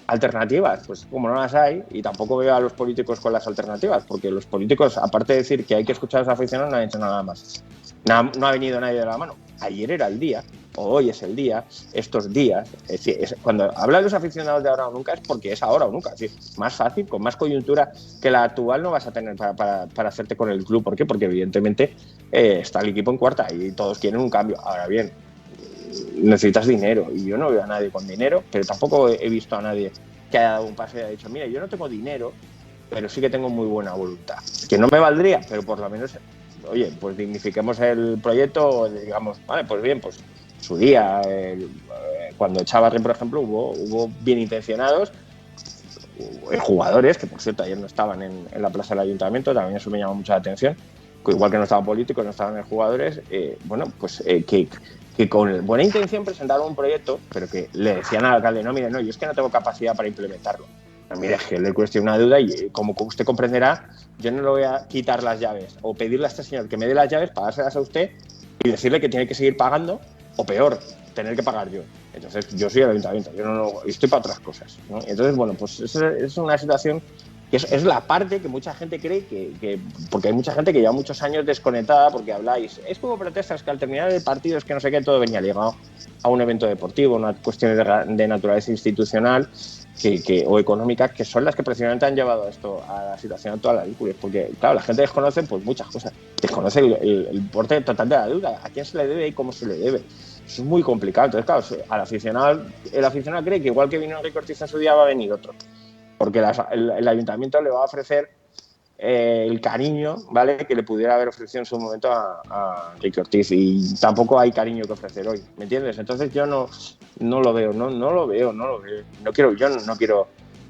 E: alternativas, pues como no las hay, y tampoco veo a los políticos con las alternativas, porque los políticos, aparte de decir que hay que escuchar a los aficionados, no han hecho nada más. No ha venido nadie de la mano. Ayer era el día, o hoy es el día, estos días. Es decir, cuando hablan los aficionados de ahora o nunca es porque es ahora o nunca. Es decir, más fácil, con más coyuntura que la actual no vas a tener para hacerte con el club. ¿Por qué? Porque evidentemente está el equipo en cuarta y todos quieren un cambio. Ahora bien, necesitas dinero y yo no veo a nadie con dinero, pero tampoco he visto a nadie que haya dado un paso y haya dicho, mira, yo no tengo dinero, pero sí que tengo muy buena voluntad. Que no me valdría, pero por lo menos, oye, pues dignifiquemos el proyecto, digamos, vale, pues bien, pues su día, cuando Chavarri, por ejemplo, hubo bien intencionados jugadores, que por cierto ayer no estaban en la plaza del ayuntamiento, también eso me llamó mucho la atención, que igual que no estaban políticos, no estaban jugadores, que con buena intención presentaron un proyecto, pero que le decían al alcalde, no, mire, no, yo es que no tengo capacidad para implementarlo. No, mire, es que le cueste una deuda y como usted comprenderá, yo no le voy a quitar las llaves o pedirle a este señor que me dé las llaves, pagárselas a usted y decirle que tiene que seguir pagando, o peor, tener que pagar yo. Entonces, yo soy el ayuntamiento, yo estoy para otras cosas, ¿no? Y entonces, bueno, pues es una situación que es la parte que mucha gente cree que porque hay mucha gente que lleva muchos años desconectada porque habláis, es como protestas que al terminar el partido es que no sé qué, todo venía ligado a un evento deportivo, una cuestión de naturaleza institucional o económicas, que son las que precisamente han llevado esto a la situación actual de la Hércules, porque claro, la gente desconoce pues muchas cosas, desconoce el importe total de la deuda, a quién se le debe y cómo se le debe. Eso es muy complicado. Entonces, claro, el aficionado cree que igual que vino Enrique Ortiz en su día va a venir otro, porque el ayuntamiento le va a ofrecer el cariño, ¿vale?, que le pudiera haber ofrecido en su momento a Enrique Ortiz, y tampoco hay cariño que ofrecer hoy, ¿me entiendes? Entonces yo no lo veo.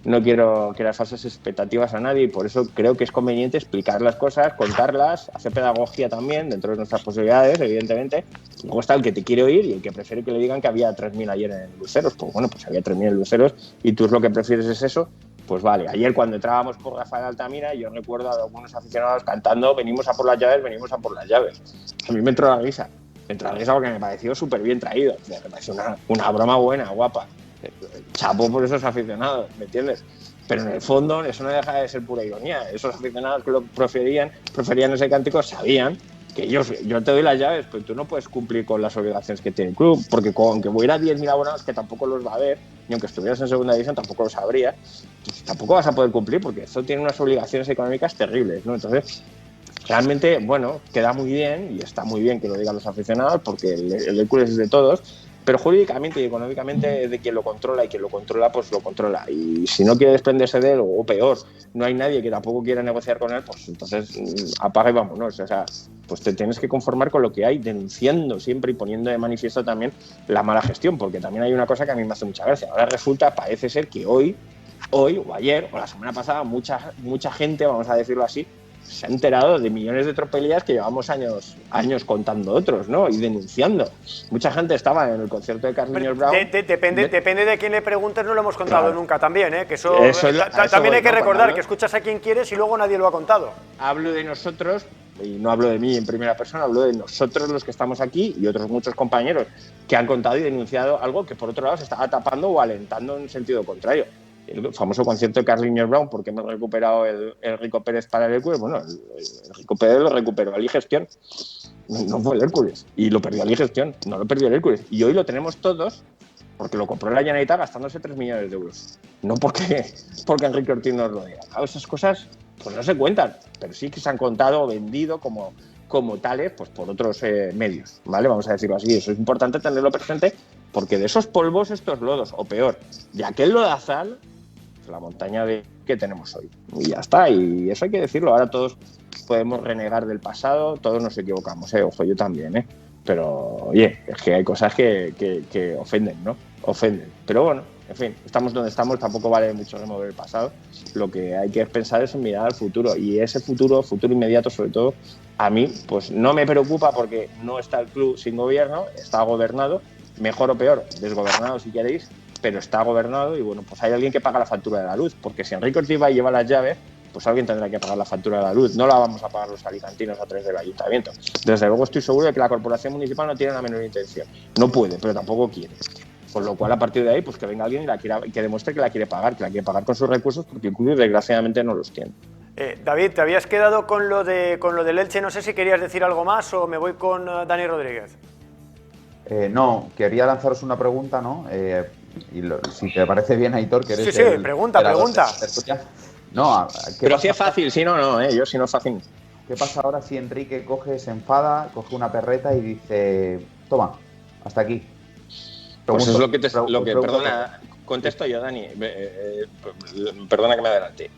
E: No quiero crear falsas expectativas a nadie, y por eso creo que es conveniente explicar las cosas, contarlas, hacer pedagogía también dentro de nuestras posibilidades, evidentemente. Luego está el que te quiere oír y el que prefiere que le digan que había 3.000 ayer en Luceros. Pues bueno, pues había 3.000 en Luceros y tú lo que prefieres es eso. Pues vale, ayer cuando entrábamos por Rafael Altamira, yo recuerdo a algunos aficionados cantando venimos a por las llaves. A mí me entró la risa. Porque me pareció súper bien traído. Me pareció una broma buena, guapa. Chapo por esos aficionados, ¿me entiendes? Pero en el fondo eso no deja de ser pura ironía. Esos aficionados que lo preferían ese cántico, sabían que yo te doy las llaves, pero tú no puedes cumplir con las obligaciones que tiene el club, porque aunque hubiera 10.000 abonados, que tampoco los va a haber, ni aunque estuvieras en segunda división tampoco lo sabría, pues tampoco vas a poder cumplir, porque esto tiene unas obligaciones económicas terribles, ¿no? Entonces, realmente, bueno, queda muy bien, y está muy bien que lo digan los aficionados, porque el Hércules es de todos, pero jurídicamente y económicamente es de quien lo controla, y quien lo controla, pues lo controla. Y si no quiere desprenderse de él, o peor, no hay nadie que tampoco quiera negociar con él, pues entonces apaga y vámonos. O sea, pues te tienes que conformar con lo que hay, denunciando siempre y poniendo de manifiesto también la mala gestión, porque también hay una cosa que a mí me hace mucha gracia. Ahora parece ser que hoy o ayer o la semana pasada mucha gente, vamos a decirlo así, se ha enterado de millones de tropelías que llevamos años contando otros, ¿no? Y denunciando. Mucha gente estaba en el concierto de Carlinhos Brown.
A: Depende de quién le preguntes, no lo hemos contado, claro, nunca también, ¿eh? Que eso también hay que recordar, que escuchas a quien quieres y luego nadie lo ha contado.
E: Hablo de nosotros, y no hablo de mí en primera persona, hablo de nosotros los que estamos aquí y otros muchos compañeros que han contado y denunciado algo que por otro lado se estaba tapando o alentando en sentido contrario. El famoso concierto de Carlinhos Brown, porque hemos recuperado el Rico Pérez para el Hércules. Bueno, el Rico Pérez lo recuperó a Ligestión, no fue el Hércules, y lo perdió a Ligestión, no lo perdió el Hércules, y hoy lo tenemos todos porque lo compró la Generalitat gastándose 3 millones de euros, no porque Enrique Ortiz nos lo diga. Claro, esas cosas pues no se cuentan, pero sí que se han contado o vendido como tales, pues por otros medios, ¿vale? Vamos a decirlo así. Eso es importante tenerlo presente, porque de esos polvos estos lodos, o peor, de aquel lodazal, la montaña que tenemos hoy. Y ya está, y eso hay que decirlo. Ahora todos podemos renegar del pasado, todos nos equivocamos, ojo, yo también, pero oye, es que hay cosas que ofenden, ¿no? Ofenden. Pero bueno, en fin, estamos donde estamos, tampoco vale mucho remover el pasado. Lo que hay que pensar es en mirar al futuro, y ese futuro inmediato sobre todo, a mí pues no me preocupa, porque no está el club sin gobierno, está gobernado, mejor o peor, desgobernado si queréis, pero está gobernado y bueno, pues hay alguien que paga la factura de la luz, porque si Enrique Ortiz va y lleva las llaves, pues alguien tendrá que pagar la factura de la luz. No la vamos a pagar los alicantinos a través del ayuntamiento. Desde luego estoy seguro de que la corporación municipal no tiene la menor intención. No puede, pero tampoco quiere. Con lo cual, a partir de ahí, pues que venga alguien y que demuestre que la quiere pagar con sus recursos, porque el club desgraciadamente no los tiene.
A: David, te habías quedado con lo del Elche, no sé si querías decir algo más o me voy con Dani Rodríguez.
C: No, quería lanzaros una pregunta, ¿no? Si te parece bien, Aitor, que eres
A: Sí, pregunta.
C: No,
E: pero si es fácil, si no, yo si no es fácil.
C: ¿Qué pasa ahora si Enrique se enfada, coge una perreta y dice, toma, hasta aquí?
E: Pues es lo que perdona, contesto yo, Dani, perdona que me adelante.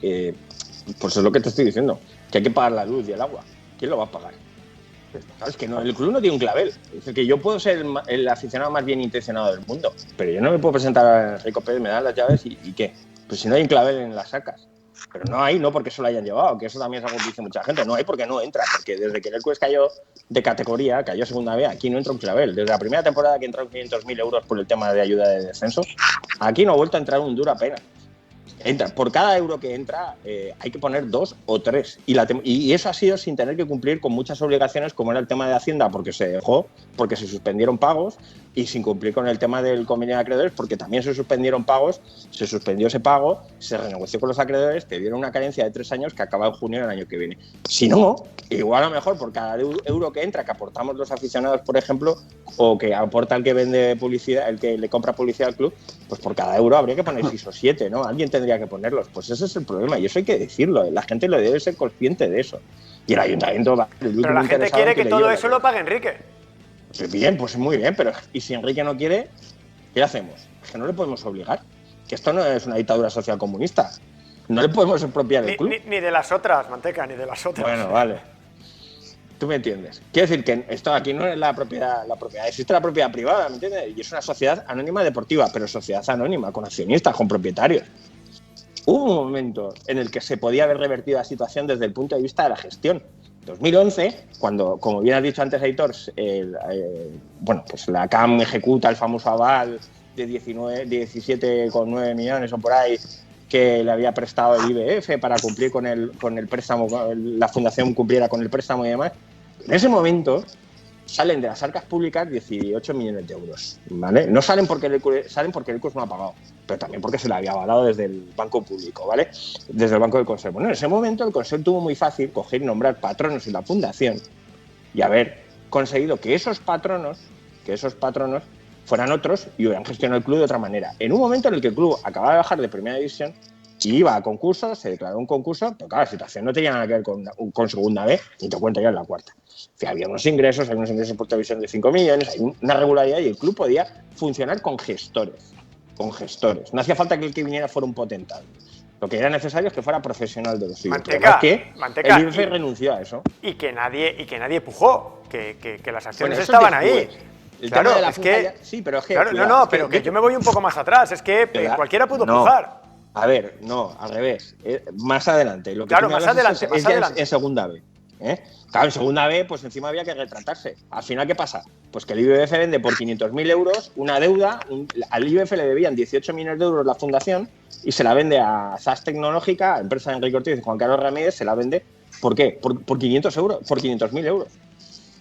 E: Pues es lo que te estoy diciendo, que hay que pagar la luz y el agua. ¿Quién lo va a pagar? Claro, es que no, el club no tiene un clavel. Es decir, que yo puedo ser el aficionado más bien intencionado del mundo, pero yo no me puedo presentar a Enrique Pérez, me dan las llaves y ¿qué? Pues si no hay un clavel en las sacas. Pero no hay, no porque se lo hayan llevado, que eso también es algo que dice mucha gente. No hay porque no entra, porque desde que el Hércules cayó de categoría, cayó segunda B, aquí no entra un clavel. Desde la primera temporada que entraron 500.000 euros por el tema de ayuda de descenso, aquí no ha vuelto a entrar un duro apenas. Por cada euro que entra hay que poner 2 o 3 y eso ha sido sin tener que cumplir con muchas obligaciones, como era el tema de Hacienda, porque se dejó, porque se suspendieron pagos, y sin cumplir con el tema del convenio de acreedores, porque también se suspendieron pagos, se suspendió ese pago, se renegoció con los acreedores, te dieron una carencia de 3 años que acaba en junio del año que viene. Si no, igual a lo mejor por cada euro que entra, que aportamos los aficionados, por ejemplo, o que aporta el que vende publicidad, el que le compra publicidad al club, pues por cada euro habría que poner 6 o 7, ¿no? Alguien tendría que ponerlos. Pues ese es el problema, y eso hay que decirlo. La gente lo debe ser consciente de eso. Y el ayuntamiento va.
A: Pero la gente quiere que todo eso lo pague Enrique.
E: Pues bien, pues muy bien, pero ¿y si Enrique no quiere? ¿Qué hacemos? Que no le podemos obligar. Que esto no es una dictadura social comunista. No le podemos expropiar el club.
A: Ni de las otras, Manteca, ni de las otras.
E: Bueno, vale. Tú me entiendes. Quiero decir que esto aquí no es la propiedad, existe la propiedad privada, ¿me entiendes? Y es una sociedad anónima deportiva, pero sociedad anónima, con accionistas, con propietarios. Hubo un momento en el que se podía haber revertido la situación desde el punto de vista de la gestión. 2011, cuando, como bien has dicho antes, Aitor, pues la CAM ejecuta el famoso aval de 17,9 millones o por ahí que le había prestado el IBF para cumplir con el préstamo, la fundación cumpliera con el préstamo y demás. En ese momento salen de las arcas públicas 18 millones de euros, ¿vale? No salen porque el Hércules no ha pagado, pero también porque se le había avalado desde el banco público, ¿vale? Desde el banco del Consejo. Bueno, en ese momento el Consejo tuvo muy fácil coger y nombrar patronos en la fundación y haber conseguido que esos patronos fueran otros y hubieran gestionado el club de otra manera. En un momento en el que el club acababa de bajar de primera división y iba a concurso, se declaró un concurso, pero claro, la situación no tenía nada que ver con segunda B, ni te cuento ya en la cuarta. O sea, había unos ingresos por televisión de 5 millones, hay una regularidad y el club podía funcionar con gestores. No hacía falta que el que viniera fuera un potentado. Lo que era necesario es que fuera profesional de los suyos.
A: Manteca,
E: el IBF renunció a eso.
A: Y que nadie pujó, que las acciones estaban ahí.
E: El tema de la fuga sí, pero es que...
A: Claro, pero que yo me voy un poco más atrás, es que cualquiera pudo pujar.
E: A ver, no, al revés. Más adelante. Lo que
A: más adelante.
E: En segunda B. Claro, en segunda B, pues encima había que retratarse. Al final, ¿qué pasa? Pues que el IBF vende por 500.000 euros una deuda. Al IBF le debían 18 millones de euros la fundación y se la vende a SAS Tecnológica, empresa de Enrique Ortiz y Juan Carlos Ramírez, se la vende. ¿Por qué? Por 500 euros, por 500.000 euros.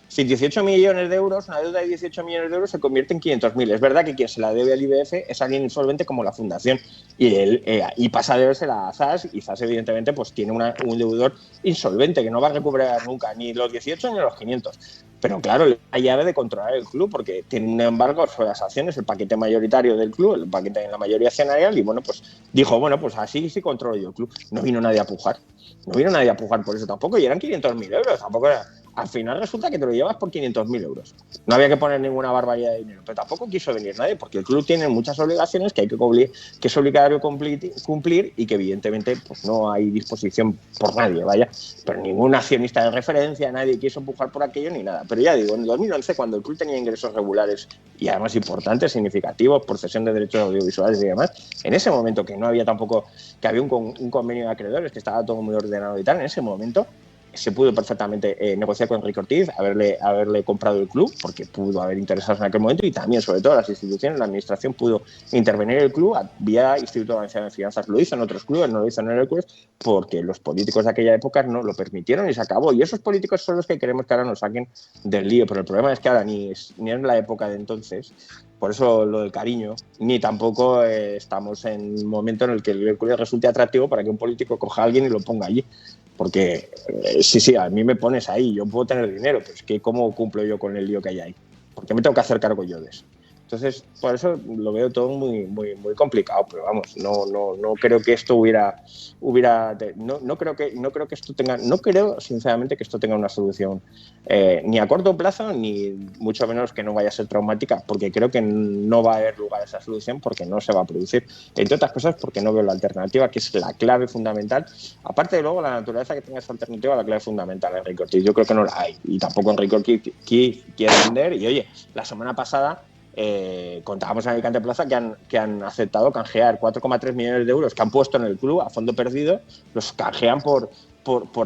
E: Si 18 millones de euros, una deuda de 18 millones de euros se convierte en 500.000. Es verdad que quien se la debe al IBF es alguien insolvente como la fundación y pasa a debérsela a SAS y SAS evidentemente pues tiene un deudor insolvente que no va a recuperar nunca ni los 18 ni los 500. Pero claro, la llave de controlar el club porque tiene un embargo sobre las acciones, el paquete mayoritario del club, el paquete en la mayoría accionarial y bueno, pues dijo, bueno, pues así sí controlo yo el club. No vino nadie a pujar. No vino nadie a pujar por eso tampoco y eran 500.000 euros. Tampoco era... Al final resulta que te lo llevas por 500.000 euros. No había que poner ninguna barbaridad de dinero, pero tampoco quiso venir nadie porque el club tiene muchas obligaciones que que es obligatorio cumplir y que evidentemente pues no hay disposición por nadie, vaya. Pero ningún accionista de referencia, nadie quiso empujar por aquello ni nada. Pero ya digo, en 2011 cuando el club tenía ingresos regulares y además importantes, significativos, por cesión de derechos audiovisuales y demás, en ese momento que no había tampoco, que había un convenio de acreedores, que estaba todo muy ordenado y tal, en ese momento se pudo perfectamente negociar con Enrique Ortiz, haberle comprado el club, porque pudo haber interesados en aquel momento, y también, sobre todo, las instituciones, la administración pudo intervenir en el club vía Instituto Valenciano de Finanzas. Lo hizo en otros clubes, no lo hizo en el Hércules, porque los políticos de aquella época no lo permitieron y se acabó. Y esos políticos son los que queremos que ahora nos saquen del lío, pero el problema es que ahora ni en la época de entonces, por eso lo del cariño, ni tampoco estamos en un momento en el que el Hércules resulte atractivo para que un político coja a alguien y lo ponga allí. Porque sí, a mí me pones ahí, yo puedo tener dinero, pero es que ¿cómo cumplo yo con el lío que hay ahí? Porque me tengo que hacer cargo yo de eso. Entonces, por eso lo veo todo muy complicado, pero vamos, no creo que esto no creo sinceramente que esto tenga una solución ni a corto plazo, ni mucho menos que no vaya a ser traumática, porque creo que no va a haber lugar a esa solución, porque no se va a producir, entre otras cosas porque no veo la alternativa, que es la clave fundamental, aparte de luego la naturaleza que tenga esa alternativa, la clave fundamental, Enrique Ortiz, yo creo que no la hay, y tampoco Enrique Ortiz quiere vender, y oye, la semana pasada contábamos en Alicante Plaza que han aceptado canjear 4,3 millones de euros que han puesto en el club a fondo perdido, los canjean por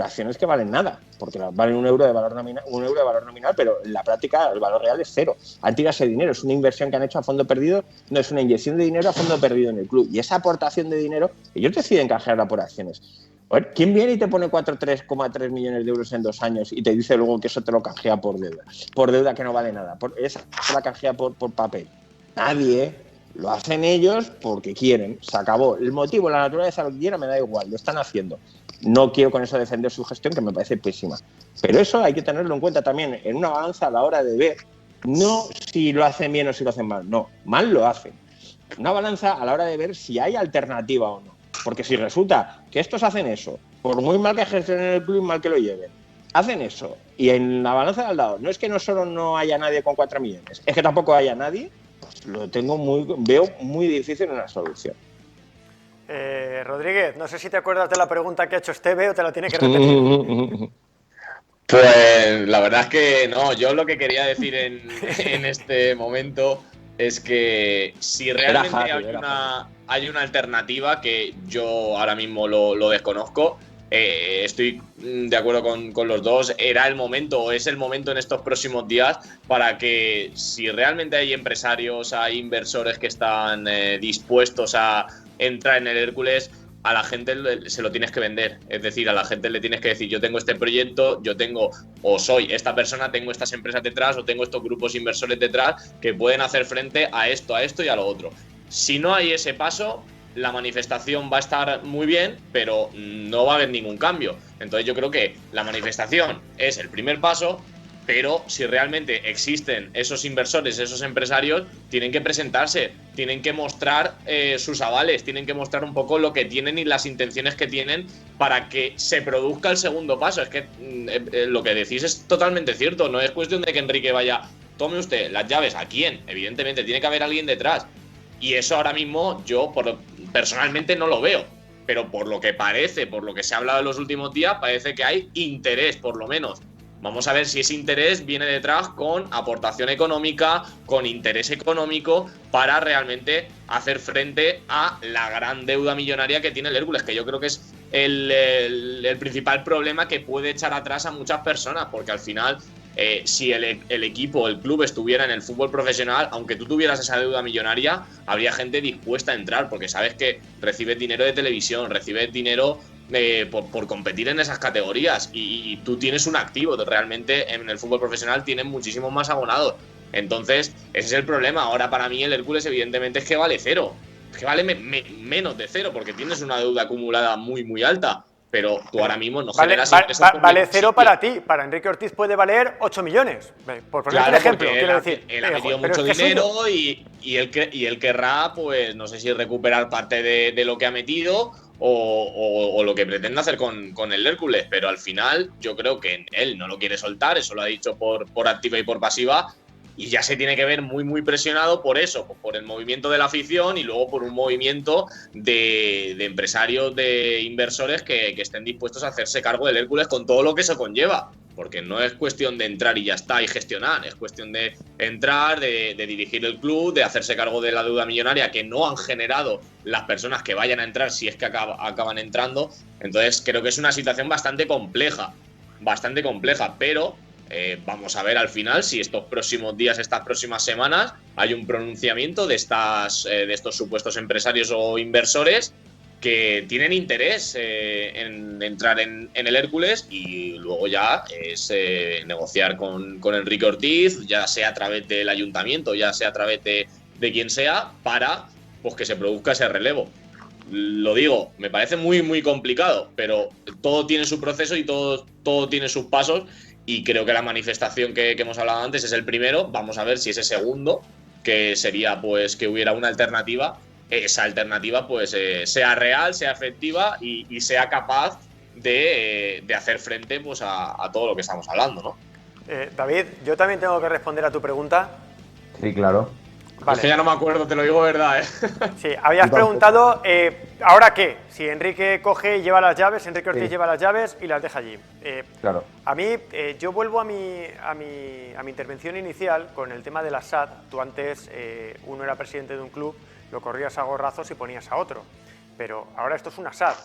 E: acciones que valen nada, porque valen un euro de valor nominal, pero en la práctica el valor real es cero. Han tirado ese dinero, es una inversión que han hecho a fondo perdido, no es una inyección de dinero a fondo perdido en el club. Y esa aportación de dinero, ellos deciden canjearla por acciones. A ver, ¿quién viene y te pone 3,3 millones de euros en 2 años y te dice luego que eso te lo canjea por deuda que no vale nada? Esa se la canjea por papel. Nadie. Lo hacen ellos porque quieren. Se acabó. El motivo, la naturaleza, lo que quieran, me da igual. Lo están haciendo. No quiero con eso defender su gestión, que me parece pésima. Pero eso hay que tenerlo en cuenta también en una balanza a la hora de ver, no si lo hacen bien o si lo hacen mal. No, mal lo hacen. Una balanza a la hora de ver si hay alternativa o no. Porque si resulta que estos hacen eso, por muy mal que gestionen el club y mal que lo lleven, hacen eso, y en la balanza de al lado, no es que no solo no haya nadie con 4 millones, es que tampoco haya nadie, pues veo muy difícil una solución.
A: Rodríguez, no sé si te acuerdas de la pregunta que ha hecho Esteve o te la tiene que repetir.
D: Pues la verdad es que no, yo lo que quería decir en este momento es que si realmente hay una alternativa, que yo ahora mismo lo desconozco, estoy de acuerdo con los dos, era el momento o es el momento en estos próximos días para que, si realmente hay empresarios, hay inversores que están dispuestos a entrar en el Hércules, a la gente se lo tienes que vender. Es decir, a la gente le tienes que decir: yo tengo este proyecto, yo tengo, o soy esta persona, tengo estas empresas detrás, o tengo estos grupos inversores detrás que pueden hacer frente a esto y a lo otro. Si no hay ese paso, la manifestación va a estar muy bien, pero no va a haber ningún cambio. Entonces yo creo que la manifestación es el primer paso, pero si realmente existen esos inversores, esos empresarios, tienen que presentarse, tienen que mostrar sus avales, tienen que mostrar un poco lo que tienen y las intenciones que tienen para que se produzca el segundo paso. Es que lo que decís es totalmente cierto, no es cuestión de que Enrique vaya, tome usted las llaves. ¿A quién? Evidentemente tiene que haber alguien detrás, y eso ahora mismo yo personalmente no lo veo, pero por lo que parece, por lo que se ha hablado en los últimos días, parece que hay interés, por lo menos. Vamos a ver si ese interés viene detrás con aportación económica, con interés económico, para realmente hacer frente a la gran deuda millonaria que tiene el Hércules, que yo creo que es el principal problema que puede echar atrás a muchas personas, porque al final, si el equipo, el club estuviera en el fútbol profesional, aunque tú tuvieras esa deuda millonaria, habría gente dispuesta a entrar, porque sabes que recibes dinero de televisión, recibes dinero por competir en esas categorías, y tú tienes un activo. Realmente en el fútbol profesional tienen muchísimos más abonados. Entonces ese es el problema. Ahora para mí el Hércules evidentemente es que vale cero, es que vale menos de cero, porque tienes una deuda acumulada muy alta, pero tú ahora mismo no generas ingresos.
A: Vale cero para ti, para Enrique Ortiz puede valer 8 millones, por poner un ejemplo. Quiero decir,
D: él ha metido mucho dinero y él querrá, pues no sé si recuperar parte de lo que ha metido o lo que pretende hacer con el Hércules, pero al final yo creo que él no lo quiere soltar, eso lo ha dicho por activa y por pasiva, y ya se tiene que ver muy presionado por eso, por el movimiento de la afición y luego por un movimiento de empresarios, de inversores que estén dispuestos a hacerse cargo del Hércules con todo lo que eso conlleva. Porque no es cuestión de entrar y ya está y gestionar, es cuestión de entrar, de dirigir el club, de hacerse cargo de la deuda millonaria que no han generado las personas que vayan a entrar, si es que acaban entrando. Entonces creo que es una situación bastante compleja. bastante compleja, pero vamos a ver al final si estos próximos días, estas próximas semanas, hay un pronunciamiento de estos supuestos empresarios o inversores que tienen interés en entrar en el Hércules, y luego ya es negociar con Enrique Ortiz, ya sea a través del ayuntamiento, ya sea a través de quien sea, para pues que se produzca ese relevo. Lo digo, me parece muy, muy complicado, pero todo tiene su proceso y todo tiene sus pasos, y creo que la manifestación que hemos hablado antes es el primero. Vamos a ver si ese segundo, que sería pues que hubiera una alternativa, esa alternativa pues sea real, sea efectiva y sea capaz de hacer frente pues a todo lo que estamos hablando, ¿no?
A: David, yo también tengo que responder a tu pregunta.
C: Sí, claro.
A: Vale.
D: Es que ya no me acuerdo, te lo digo verdad, ¿eh?
A: Sí, habías preguntado, ¿ahora qué? Si Enrique coge y lleva las llaves, Enrique Ortiz lleva las llaves y las deja allí.
C: Claro.
A: A mí, yo vuelvo a mi intervención inicial con el tema de la SAD. Tú antes, uno era presidente de un club, lo corrías a gorrazos y ponías a otro. Pero ahora esto es una SAD.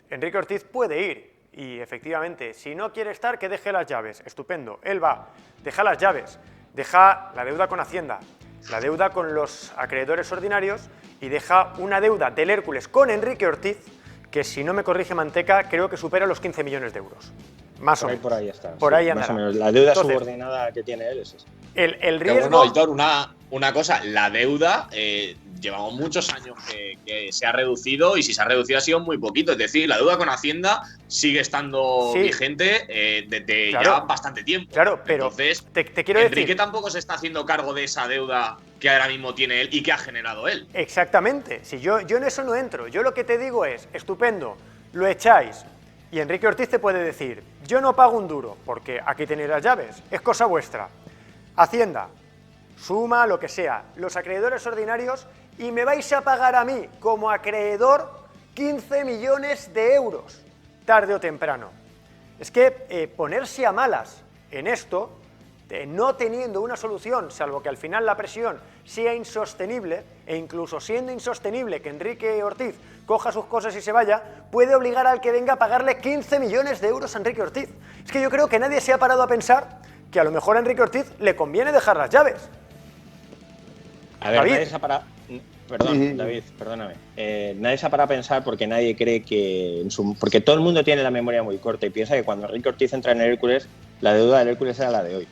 A: Enrique Ortiz puede ir y, efectivamente, si no quiere estar, que deje las llaves. Estupendo. Él va, deja las llaves, deja la deuda con Hacienda, la deuda con los acreedores ordinarios, y deja una deuda del Hércules con Enrique Ortiz que, si no me corrige Manteca, creo que supera los 15 millones de euros. Más o menos.
E: Por ahí está.
A: Por
E: sí,
A: ahí
E: más
A: andará.
E: o menos. La deuda
A: Entonces,
E: subordinada que tiene él es esa.
A: El
D: Pero
A: riesgo...
D: bueno, Aitor, una cosa, la deuda, llevamos muchos años que se ha reducido, y si se ha reducido ha sido muy poquito. Es decir, la deuda con Hacienda sigue estando vigente desde ya bastante tiempo.
A: Claro, pero
D: entonces,
A: te quiero
D: Enrique
A: decir...
D: tampoco se está haciendo cargo de esa deuda que ahora mismo tiene él y que ha generado él.
A: Exactamente. Si yo en eso no entro. Yo lo que te digo es, estupendo, lo echáis. Y Enrique Ortiz te puede decir, yo no pago un duro, porque aquí tenéis las llaves, es cosa vuestra. Hacienda, suma, lo que sea, los acreedores ordinarios, y me vais a pagar a mí, como acreedor, 15 millones de euros, tarde o temprano. Es que ponerse a malas en esto, no teniendo una solución, salvo que al final la presión sea insostenible, e incluso siendo insostenible que Enrique Ortiz coja sus cosas y se vaya, puede obligar al que venga a pagarle 15 millones de euros a Enrique Ortiz. Es que yo creo que nadie se ha parado a pensar que a lo mejor a Enrique Ortiz le conviene dejar las llaves.
E: A ver,
A: David.
E: nadie se ha parado... Perdón, David, perdóname. Nadie se ha parado a pensar, porque nadie cree que... Porque todo el mundo tiene la memoria muy corta y piensa que cuando Enrique Ortiz entra en el Hércules, la deuda del Hércules era la de hoy.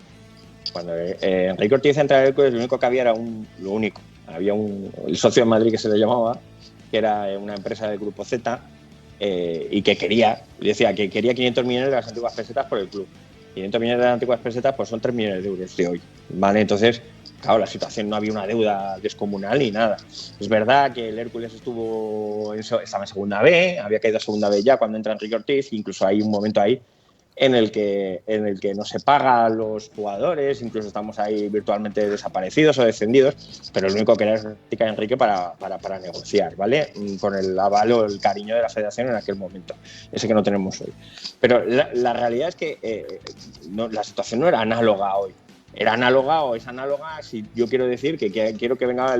E: Cuando Enrique Ortiz entra en el Hércules, lo único que había era lo único. Había el socio en Madrid, que se le llamaba, que era una empresa del Grupo Z, y que decía que quería 500 millones de las antiguas pesetas por el club. 500 millones de las antiguas pesetas pues son 3 millones de euros de hoy, ¿vale? Entonces, claro, la situación, no había una deuda descomunal ni nada. Es verdad que el Hércules estaba en segunda B, había caído a segunda B ya cuando entra Enrique Ortiz, incluso hay un momento ahí en el que no se paga a los jugadores, incluso estamos ahí virtualmente desaparecidos o descendidos, pero lo único que era es Enrique para negociar, ¿vale? Con el aval o el cariño de la federación en aquel momento, ese que no tenemos hoy. Pero la realidad es que la situación no era análoga hoy. Era análoga o es análoga si yo quiero decir que quiero que venga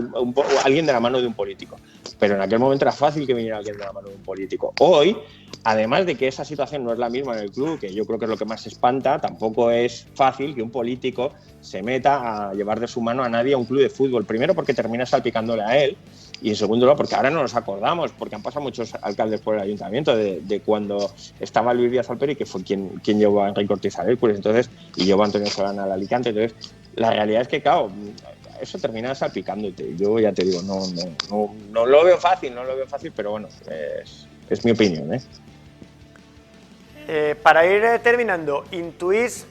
E: alguien de la mano de un político. Pero en aquel momento era fácil que viniera alguien de la mano de un político. Hoy, además de que esa situación no es la misma en el club, que yo creo que es lo que más espanta, tampoco es fácil que un político se meta a llevar de su mano a nadie a un club de fútbol. Primero porque termina salpicándole a él, y en segundo lugar porque ahora no nos acordamos, porque han pasado muchos alcaldes por el ayuntamiento de cuando estaba Luis Díaz Alperi, que fue quien llevó a Enrique Ortiz al Hércules, entonces, y llevó a Antonio Solana al Alicante. Entonces, la realidad es que, claro, eso termina salpicándote. Yo ya te digo, no lo veo fácil, pero bueno, es mi opinión,
A: Para ir terminando, intuís,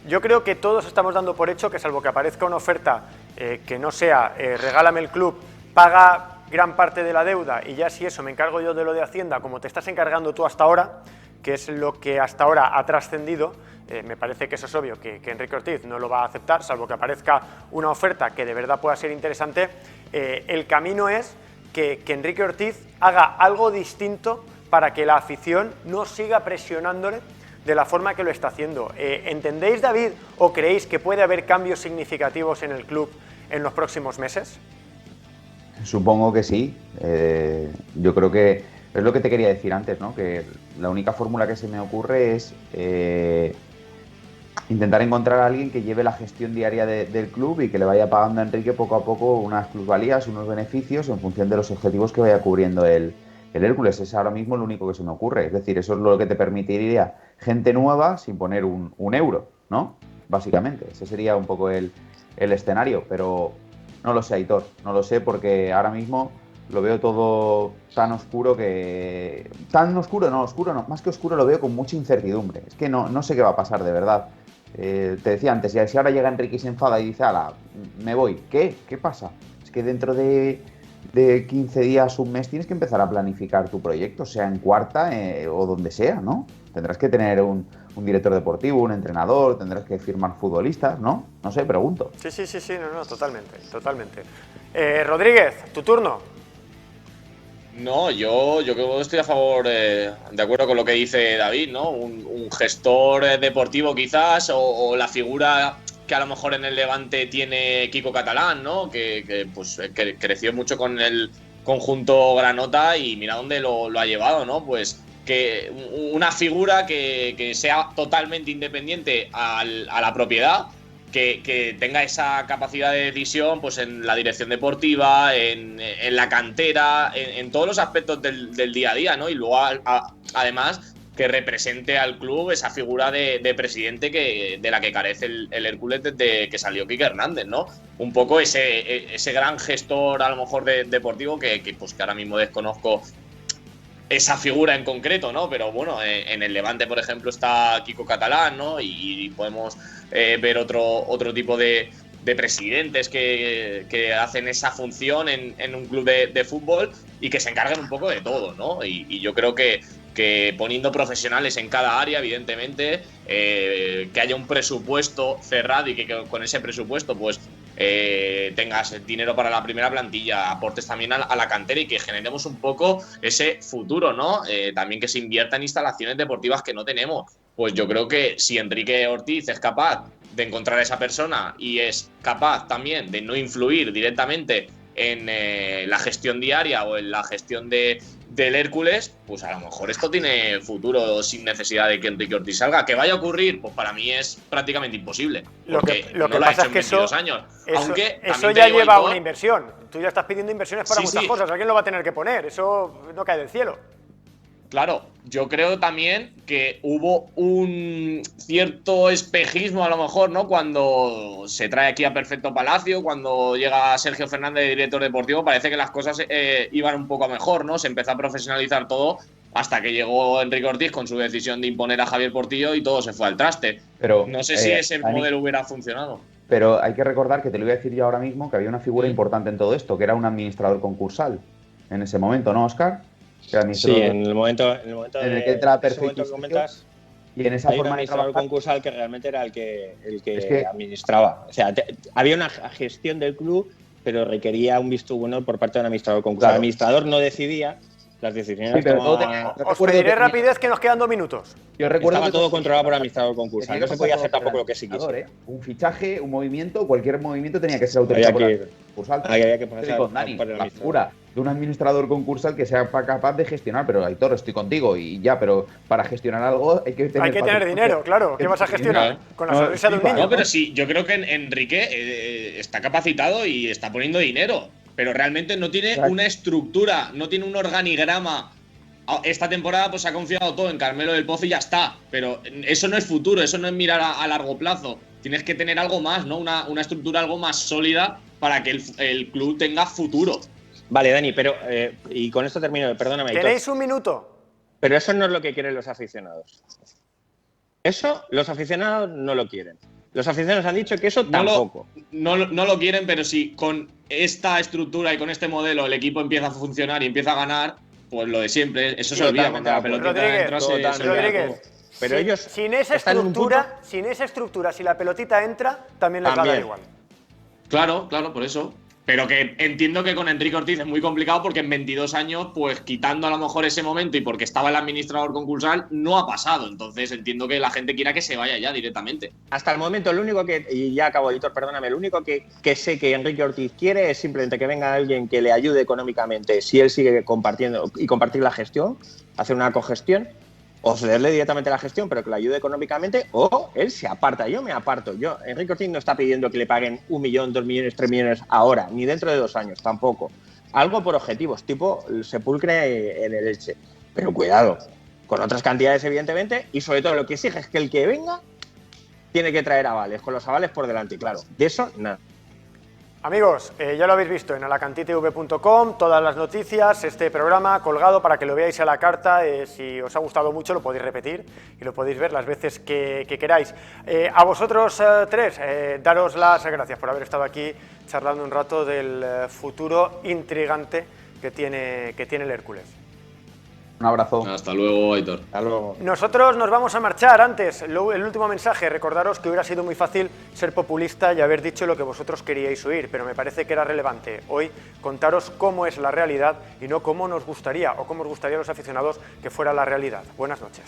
A: yo creo que todos estamos dando por hecho que, salvo que aparezca una oferta que no sea regálame el club, paga gran parte de la deuda y ya si eso me encargo yo de lo de Hacienda, como te estás encargando tú hasta ahora, que es lo que hasta ahora ha trascendido, me parece que eso es obvio, que Enrique Ortiz no lo va a aceptar, salvo que aparezca una oferta que de verdad pueda ser interesante. El camino es que Enrique Ortiz haga algo distinto para que la afición no siga presionándole de la forma que lo está haciendo. ¿Entendéis, David, o creéis que puede haber cambios significativos en el club en los próximos meses?
C: Supongo que sí. Yo creo que Es lo que te quería decir antes, ¿no? Que la única fórmula que se me ocurre es intentar encontrar a alguien que lleve la gestión diaria del club y que le vaya pagando a Enrique poco a poco unas plusvalías, unos beneficios en función de los objetivos que vaya cubriendo el Hércules. Es ahora mismo lo único que se me ocurre. Es decir, eso es lo que te permitiría gente nueva sin poner un euro, ¿no? Básicamente, ese sería un poco el escenario, pero no lo sé, Aitor, no lo sé porque ahora mismo lo veo todo tan oscuro que... Tan oscuro no, más que oscuro lo veo con mucha incertidumbre. Es que no sé qué va a pasar de verdad. Te decía antes, si ahora llega Enrique y se enfada y dice, ala, me voy, ¿qué? ¿Qué pasa? Es que dentro de 15 días, un mes, tienes que empezar a planificar tu proyecto, sea en cuarta o donde sea, ¿no? Tendrás que tener un director deportivo, un entrenador, tendrás que firmar futbolistas, ¿no? No sé, pregunto.
A: Sí, no, totalmente. Rodríguez, tu turno.
D: No, yo creo que estoy a favor, de acuerdo con lo que dice David, ¿no? Un gestor deportivo quizás, o la figura que a lo mejor en el Levante tiene Kiko Catalán, ¿no? Que creció mucho con el conjunto granota y mira dónde lo ha llevado, ¿no? Pues que una figura que sea totalmente independiente a la propiedad, que tenga esa capacidad de decisión pues en la dirección deportiva, en la cantera, en todos los aspectos del día a día, ¿no? Y luego, además, que represente al club esa figura de presidente de la que carece el Hércules desde que salió Quique Hernández, ¿no? Un poco ese gran gestor, a lo mejor, deportivo que ahora mismo desconozco esa figura en concreto, ¿no? Pero bueno, en el Levante, por ejemplo, está Kiko Catalán, ¿no? Y podemos ver otro tipo de presidentes que hacen esa función en un club de fútbol y que se encargan un poco de todo, ¿no? Y yo creo que poniendo profesionales en cada área, evidentemente, que haya un presupuesto cerrado y que con ese presupuesto, pues, tengas dinero para la primera plantilla, aportes también a la cantera y que generemos un poco ese futuro, ¿no? También que se invierta en instalaciones deportivas que no tenemos. Pues yo creo que si Enrique Ortiz es capaz de encontrar a esa persona y es capaz también de no influir directamente en la gestión diaria o en la gestión del Hércules, pues a lo mejor esto tiene futuro sin necesidad de que Enrique Ortiz salga. ¿Que vaya a ocurrir? Pues para mí es prácticamente imposible.
A: Lo que
D: no lo
A: pasa
D: ha hecho
A: es que
D: en 22 años. Aunque
A: eso ya lleva una inversión. Tú ya estás pidiendo inversiones para muchas cosas. Alguien lo va a tener que poner. Eso no cae del cielo.
D: Claro, yo creo también que hubo un cierto espejismo a lo mejor, ¿no? Cuando se trae aquí a Perfecto Palacio, cuando llega Sergio Fernández, director deportivo, parece que las cosas iban un poco mejor, ¿no? Se empezó a profesionalizar todo hasta que llegó Enrique Ortiz con su decisión de imponer a Javier Portillo y todo se fue al traste. Pero no sé si ese modelo hubiera funcionado.
C: Pero hay que recordar que te lo iba a decir yo ahora mismo, que había una figura importante en todo esto, que era un administrador concursal en ese momento, ¿no, Óscar?
E: Sí, en el momento
C: en el que entra Perfecto y en esa forma de trabajar
E: concursal que realmente era el que administraba. O sea, había una gestión del club, pero requería un visto bueno por parte del administrador concursal. Claro. El administrador no decidía, las decisiones
A: sí, pero os pediré rapidez que nos quedan 2 minutos.
E: Yo recuerdo estaba todo controlado por el administrador concursal. No se podía hacer tampoco lo que sí quisiera.
C: Un fichaje, un movimiento, cualquier movimiento tenía que ser autorizado por el concursal.
E: Había que pasar
C: con Dani, la figura de un administrador concursal que sea capaz de gestionar, pero Aitor, estoy contigo y ya, pero para gestionar algo hay que tener
A: dinero, claro. ¿Qué vas a gestionar? Con la sonrisa de un niño.
D: No, pero sí, yo creo que Enrique está capacitado y está poniendo dinero, pero realmente no tiene una estructura, no tiene un organigrama. Esta temporada pues ha confiado todo en Carmelo del Pozo y ya está, pero eso no es futuro, eso no es mirar a largo plazo. Tienes que tener algo más, ¿no? Una estructura algo más sólida para que el club tenga futuro.
E: Vale, Dani, pero y con esto termino, perdóname.
A: Tenéis un minuto.
E: Pero eso no es lo que quieren los aficionados. Eso los aficionados no lo quieren. Los aficionados han dicho que eso tampoco.
D: No lo quieren, pero si con esta estructura y con este modelo el equipo empieza a funcionar y empieza a ganar, pues lo de siempre, eso se olvida cuando la pelotita entra.
A: Rodríguez,
E: pero ellos
A: sin esa estructura, si la pelotita entra, también les va a dar igual.
D: Claro, por eso. Pero que entiendo que con Enrique Ortiz es muy complicado porque en 22 años, pues quitando a lo mejor ese momento y porque estaba el administrador concursal, no ha pasado. Entonces entiendo que la gente quiera que se vaya ya directamente.
E: Hasta el momento, lo único que, y ya acabo, editor, perdóname, lo único que sé que Enrique Ortiz quiere es simplemente que venga alguien que le ayude económicamente si él sigue compartiendo y compartir la gestión, hacer una cogestión, o cederle directamente la gestión, pero que le ayude económicamente, o él se aparta. Yo me aparto. Enrique Ortiz no está pidiendo que le paguen 1 millón, 2 millones, 3 millones ahora, ni dentro de 2 años, tampoco. Algo por objetivos, tipo el Sepulcre en el Elche. Pero cuidado, con otras cantidades, evidentemente, y sobre todo lo que exige es que el que venga tiene que traer avales, con los avales por delante, claro. De eso, nada.
A: Amigos, ya lo habéis visto en alacantitv.com, todas las noticias, este programa colgado para que lo veáis a la carta. Si os ha gustado mucho lo podéis repetir y lo podéis ver las veces que queráis. A vosotros tres, daros las gracias por haber estado aquí charlando un rato del futuro intrigante que tiene el Hércules.
C: Un abrazo.
D: Hasta luego, Aitor.
E: Hasta luego.
A: Nosotros nos vamos a marchar. Antes, el último mensaje, recordaros que hubiera sido muy fácil ser populista y haber dicho lo que vosotros queríais oír, pero me parece que era relevante hoy contaros cómo es la realidad y no cómo nos gustaría o cómo os gustaría a los aficionados que fuera la realidad. Buenas noches.